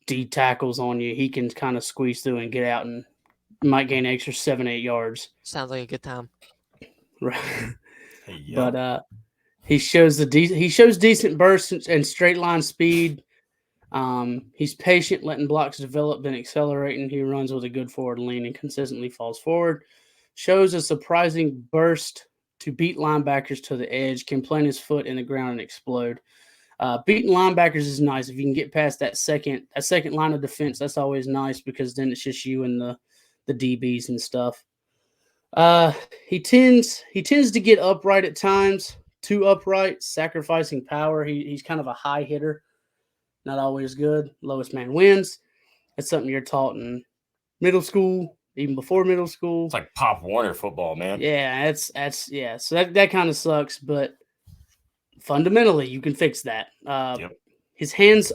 D tackles on you, he can kind of squeeze through and get out and might gain extra 7-8 yards.
Sounds like a good time.
Right.
Yep.
But he shows decent bursts and straight line speed. He's patient, letting blocks develop, then accelerating. He runs with a good forward lean and consistently falls forward. Shows a surprising burst to beat linebackers to the edge, can plant his foot in the ground and explode. Beating linebackers is nice. If you can get past that second line of defense, that's always nice because then it's just you and the DBs and stuff. He tends to get upright at times, too upright, sacrificing power. He's kind of a high hitter. Not always good. Lowest man wins. That's something you're taught in middle school, even before middle school.
It's like Pop Warner football, man.
Yeah, that's yeah. So that kind of sucks, but fundamentally you can fix that.
Yep.
His hands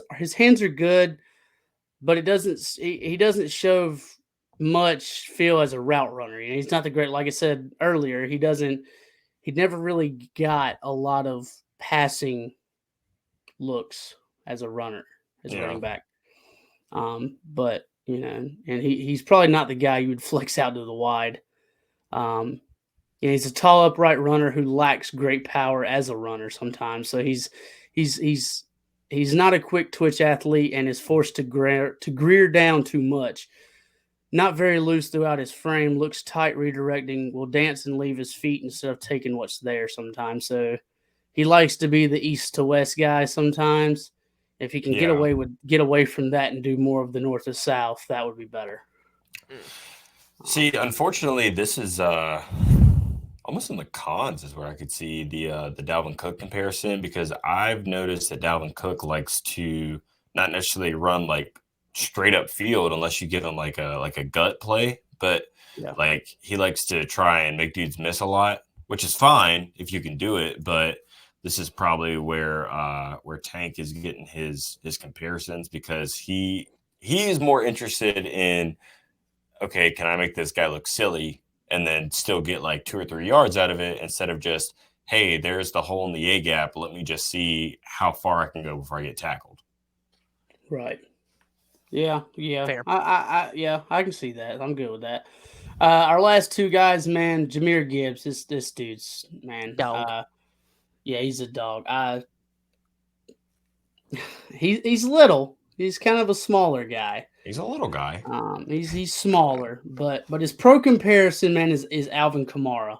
are good, but he doesn't show much feel as a route runner. He's not the great, like I said earlier. He never really got a lot of passing looks as a runner, as a running back. But and he's probably not the guy you would flex out to the wide. He's a tall, upright runner who lacks great power as a runner sometimes. So he's not a quick twitch athlete and is forced to greer down too much. Not very loose throughout his frame, looks tight redirecting, will dance and leave his feet instead of taking what's there sometimes. So he likes to be the east to west guy sometimes. If he can get away from that and do more of the north to south, that would be better.
See, unfortunately, this is almost in the cons is where I could see the Dalvin Cook comparison, because I've noticed that Dalvin Cook likes to not necessarily run like straight up field unless you give him like a gut play, but like he likes to try and make dudes miss a lot, which is fine if you can do it, but this is probably where Tank is getting his comparisons, because he is more interested in, okay, can I make this guy look silly and then still get like 2 or 3 yards out of it, instead of just, hey, there's the hole in the A gap. Let me just see how far I can go before I get tackled.
Right. Yeah.
Fair.
I can see that. I'm good with that. Our last two guys, man, Jahmyr Gibbs. This dude's, man.
Dog.
Yeah, he's a dog. He's little. He's kind of a smaller guy.
He's a little guy.
He's smaller, but his pro comparison, man, is Alvin Kamara.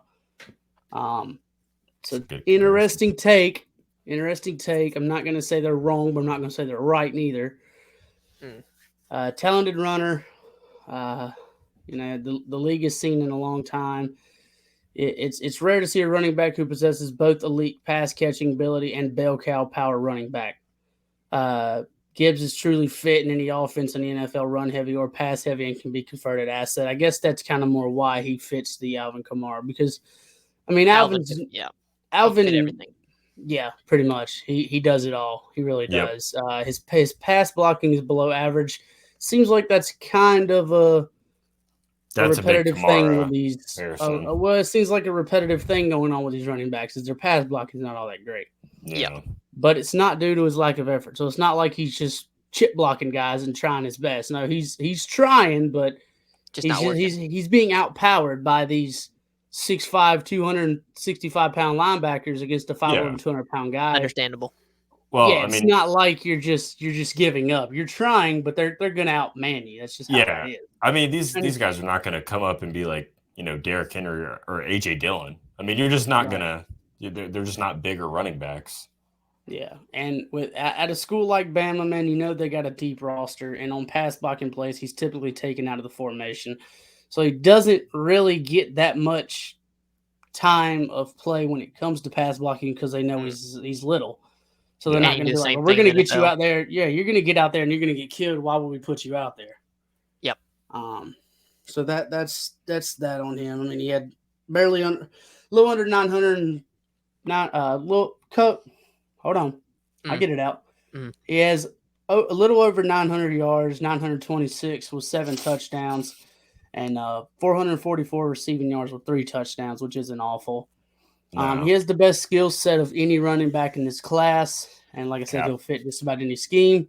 So interesting take. I'm not going to say they're wrong, but I'm not going to say they're right neither. Talented runner. The league has seen in a long time. It's rare to see a running back who possesses both elite pass catching ability and bell cow power running back. Gibbs is truly fit in any offense in the NFL, run heavy or pass heavy, and can be converted asset. I guess that's kind of more why he fits the Alvin Kamara, because, I mean, Alvin,
everything.
Yeah, pretty much. He does it all. He really does. His pass blocking is below average. Seems like that's kind of a repetitive thing with these. Well, it seems like a repetitive thing going on with these running backs is their pass blocking is not all that great.
Yeah.
But it's not due to his lack of effort. So it's not like he's just chip blocking guys and trying his best. No, he's trying, but he's being outpowered by these 6'5", 265-pound linebackers against a 5'200-pound guy.
Understandable.
Well,
yeah, it's not like you're just giving up. You're trying, but they're gonna outman you. That's just how it is.
I mean, these guys are not gonna come up and be like, Derrick Henry or AJ Dillon. I mean, you're just not gonna. They're just not bigger running backs.
Yeah, and at a school like Bama, man, they got a deep roster, and on pass blocking plays, he's typically taken out of the formation, so he doesn't really get that much time of play when it comes to pass blocking because they know he's little. So they're not going to be like, well, we're going to get you out there. Yeah, you're going to get out there and you're going to get killed. Why would we put you out there?
Yep.
So that's that on him. I mean, he had barely a little under 900 Hold on. I get it out. He has a little over 900 yards, 926 with 7 touchdowns, and 444 receiving yards with 3 touchdowns, which isn't awful. No. He has the best skill set of any running back in this class, and like I said, he'll fit just about any scheme.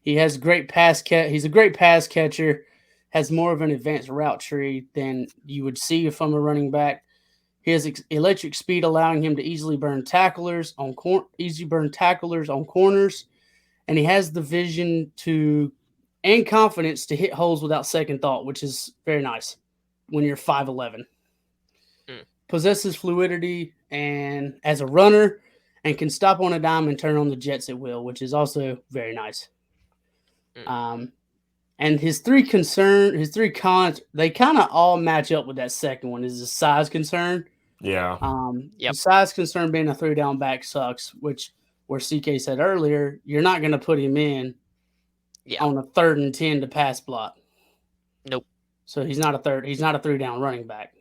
He has great pass catch. He's a great pass catcher. Has more of an advanced route tree than you would see from a running back. He has electric speed, allowing him to easily burn tacklers on corners, and he has the vision and confidence to hit holes without second thought, which is very nice when you're 5'11". Possesses fluidity and as a runner, and can stop on a dime and turn on the jets at will, which is also very nice. And his 3 cons, they kind of all match up with that second one. Is the size concern?
Yeah.
The size concern being a 3-down back sucks, where CK said earlier, you're not going to put him in on a 3rd and 10 to pass block.
Nope.
So he's not a 3-down running back.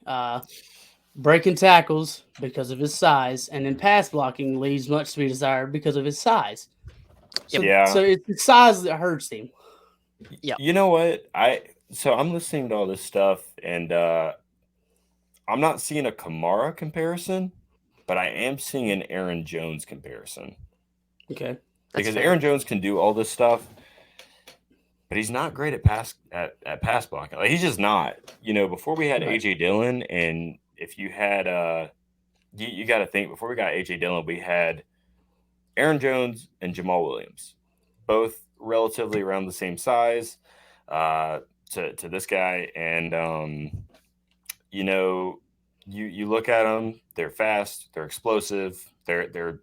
Breaking tackles because of his size, and then pass blocking leaves much to be desired because of his size. So it's the size that hurts him.
Yeah. You know what? I'm listening to all this stuff, and I'm not seeing a Kamara comparison, but I am seeing an Aaron Jones comparison.
Okay.
Because Aaron Jones can do all this stuff, but he's not great at pass blocking. Like, he's just not. Before we had AJ Dillon, and if you had you got to think, before we got AJ Dillon, we had Aaron Jones and Jamal Williams, both relatively around the same size to this guy, and you look at them, they're fast, they're explosive, they're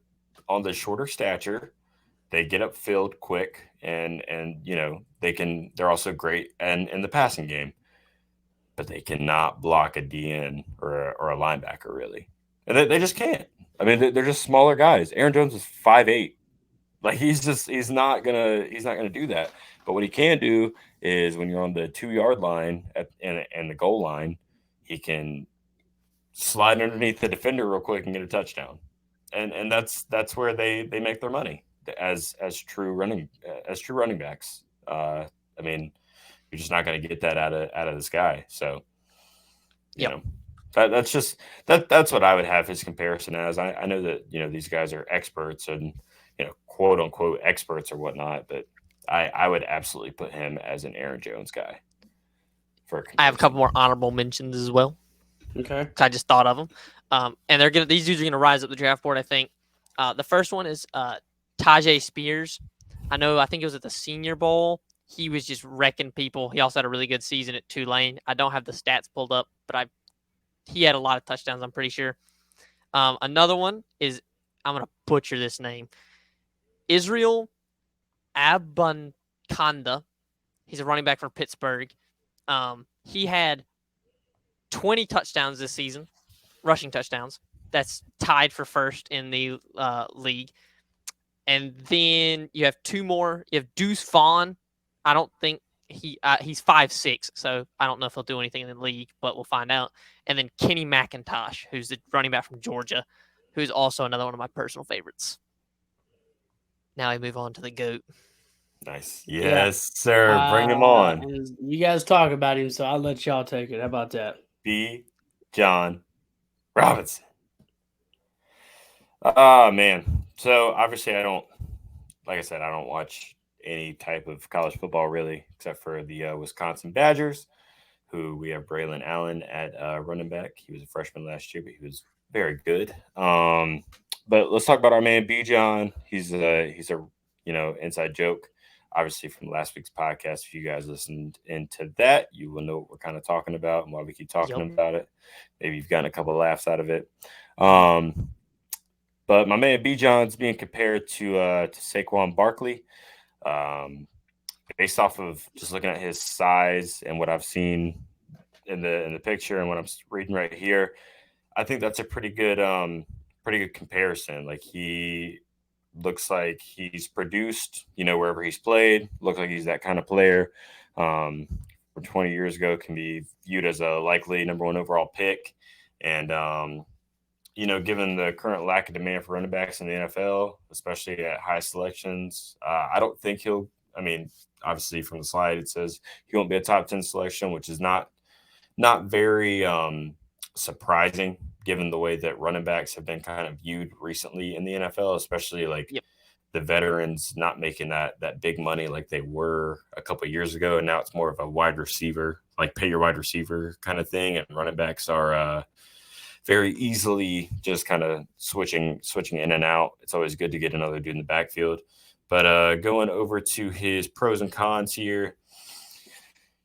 on the shorter stature, they get upfield quick, and they're also great in the passing game, but they cannot block a DN or a linebacker really, and they just can't. I mean, they're just smaller guys. Aaron Jones is 5'8". Like, he's not gonna do that. But what he can do is, when you're on the 2-yard line and the goal line, he can slide underneath the defender real quick and get a touchdown. And that's where they make their money as true running backs. I mean, you're just not going to get that out of this guy. So, that's what I would have his comparison as. I know that these guys are experts and quote unquote experts or whatnot, but I would absolutely put him as an Aaron Jones guy.
I have a couple more honorable mentions as well.
Okay,
I just thought of them, and these dudes are gonna rise up the draft board. I think the first one is Tajay Spears. I think it was at the Senior Bowl. He was just wrecking people. He also had a really good season at Tulane. I don't have the stats pulled up, but he had a lot of touchdowns, I'm pretty sure. Another one is, I'm going to butcher this name, Israel Abankanda. He's a running back from Pittsburgh. He had 20 touchdowns this season, rushing touchdowns. That's tied for first in the league. And then you have 2 more. You have Deuce Vaughn. I don't think he's 5'6", so I don't know if he'll do anything in the league, but we'll find out. And then Kenny McIntosh, who's the running back from Georgia, who's also another one of my personal favorites. Now we move on to the GOAT.
Nice. Yes, sir. Bring him on.
And you guys talk about him, so I'll let y'all take it. How about that?
B. John Robinson. Oh, man. So, obviously, I don't watch any type of college football really, except for the Wisconsin Badgers, who we have Braylon Allen at running back. He was a freshman last year, but he was very good. but let's talk about our man Bijan. He's a inside joke. Obviously, from last week's podcast, if you guys listened into that, you will know what we're kind of talking about and why we keep talking
Yep.
about it. Maybe you've gotten a couple of laughs out of it. But my man Bijan's being compared to Saquon Barkley, based off of just looking at his size and what I've seen in the picture and what I'm reading right here. I think that's a pretty good comparison. Like, he looks like he's produced, wherever he's played. Looks like he's that kind of player. From 20 years ago, can be viewed as a likely number 1 overall pick. And, given the current lack of demand for running backs in the NFL, especially at high selections, I don't think obviously from the slide, it says he won't be a top 10 selection, which is not very surprising given the way that running backs have been kind of viewed recently in the NFL, especially the veterans not making that big money like they were a couple of years ago. And now it's more of a wide receiver, like pay your wide receiver kind of thing. And running backs are very easily just kind of switching in and out. It's always good to get another dude in the backfield. But going over to his pros and cons here,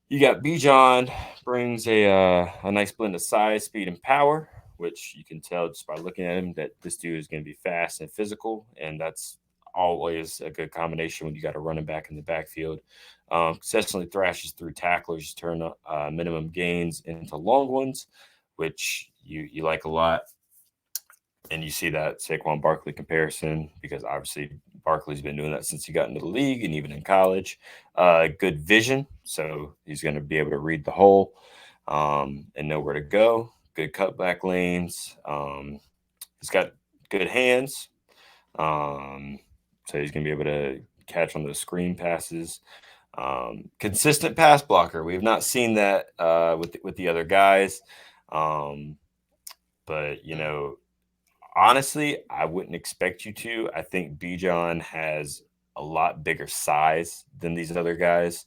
you got Bijan brings a nice blend of size, speed, and power, which you can tell just by looking at him that this dude is going to be fast and physical, and that's always a good combination when you got a running back in the backfield. Consistently thrashes through tacklers, turn minimum gains into long ones, which you like a lot. And you see that Saquon Barkley comparison because obviously Barkley's been doing that since he got into the league and even in college. Good vision, so he's going to be able to read the hole and know where to go. Good cutback lanes. He's got good hands, so he's going to be able to catch on those screen passes. Consistent pass blocker. We have not seen that with the other guys, but honestly, I wouldn't expect you to. I think Bijan has a lot bigger size than these other guys.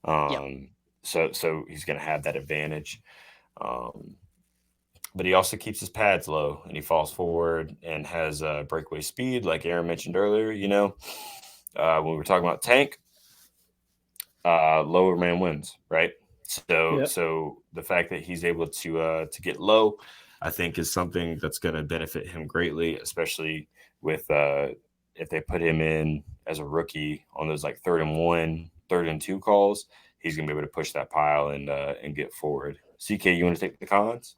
So he's going to have that advantage. But he also keeps his pads low and he falls forward and has breakaway speed, like Aaron mentioned earlier. When we were talking about Tank, lower man wins, right? So the fact that he's able to get low, I think, is something that's going to benefit him greatly, especially with if they put him in as a rookie on those like 3rd and 1, 3rd and 2 calls. He's going to be able to push that pile and get forward. CK, you want to take the cons?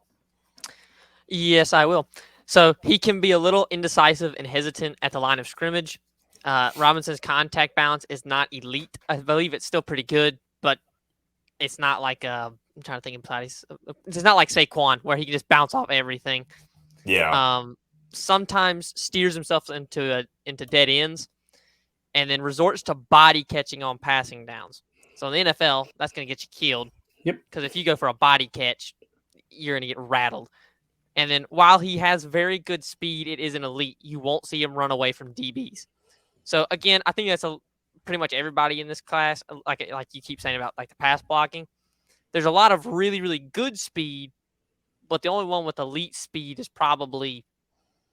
Yes, I will. So he can be a little indecisive and hesitant at the line of scrimmage. Robinson's contact balance is not elite. I believe it's still pretty good, but it's not like I'm trying to think inside. It's not like Saquon where he can just bounce off everything.
Yeah.
Sometimes steers himself into dead ends, and then resorts to body catching on passing downs. So in the NFL, that's going to get you killed.
Yep.
Because if you go for a body catch, you're going to get rattled. And then while he has very good speed, it is an elite. You won't see him run away from DBs. So again, I think that's pretty much everybody in this class. Like you keep saying about like the pass blocking, there's a lot of really, really good speed, but the only one with elite speed is probably,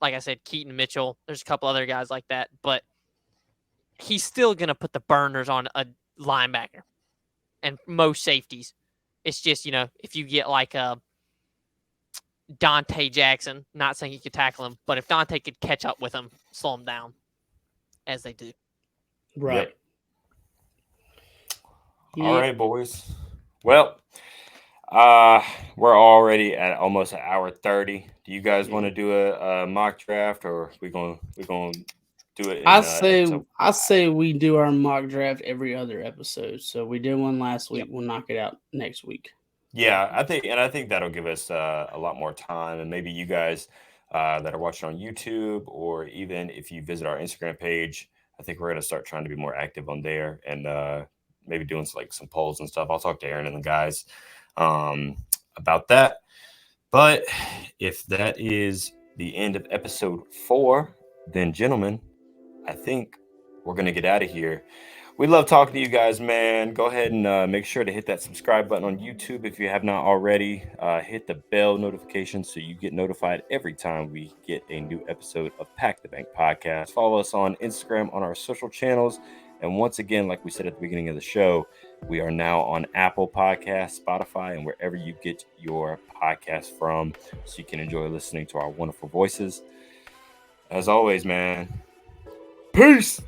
like I said, Keaton Mitchell. There's a couple other guys like that, but he's still going to put the burners on a linebacker and most safeties. It's just, if you get like a Dante Jackson, not saying he could tackle him, but if Dante could catch up with him, slow him down, as they do.
Right.
Yep. All right, boys. Well, we're already at almost an hour 30. Do you guys want to do a mock draft, or we gonna do it?
I say we do our mock draft every other episode. So we did one last week. Yep. We'll knock it out next week.
Yeah, I think that'll give us a lot more time, and maybe you guys that are watching on YouTube, or even if you visit our Instagram page, I think we're gonna start trying to be more active on there and maybe doing some polls and stuff. I'll talk to Aaron and the guys about that. But if that is the end of episode 4, then gentlemen, I think we're gonna get out of here. We love talking to you guys, man. Go ahead and make sure to hit that subscribe button on YouTube if you have not already. Hit the bell notification so you get notified every time we get a new episode of Pack the Bank Podcast. Follow us on Instagram on our social channels. And once again, like we said at the beginning of the show, we are now on Apple Podcasts, Spotify, and wherever you get your podcast from, so you can enjoy listening to our wonderful voices. As always, man, peace.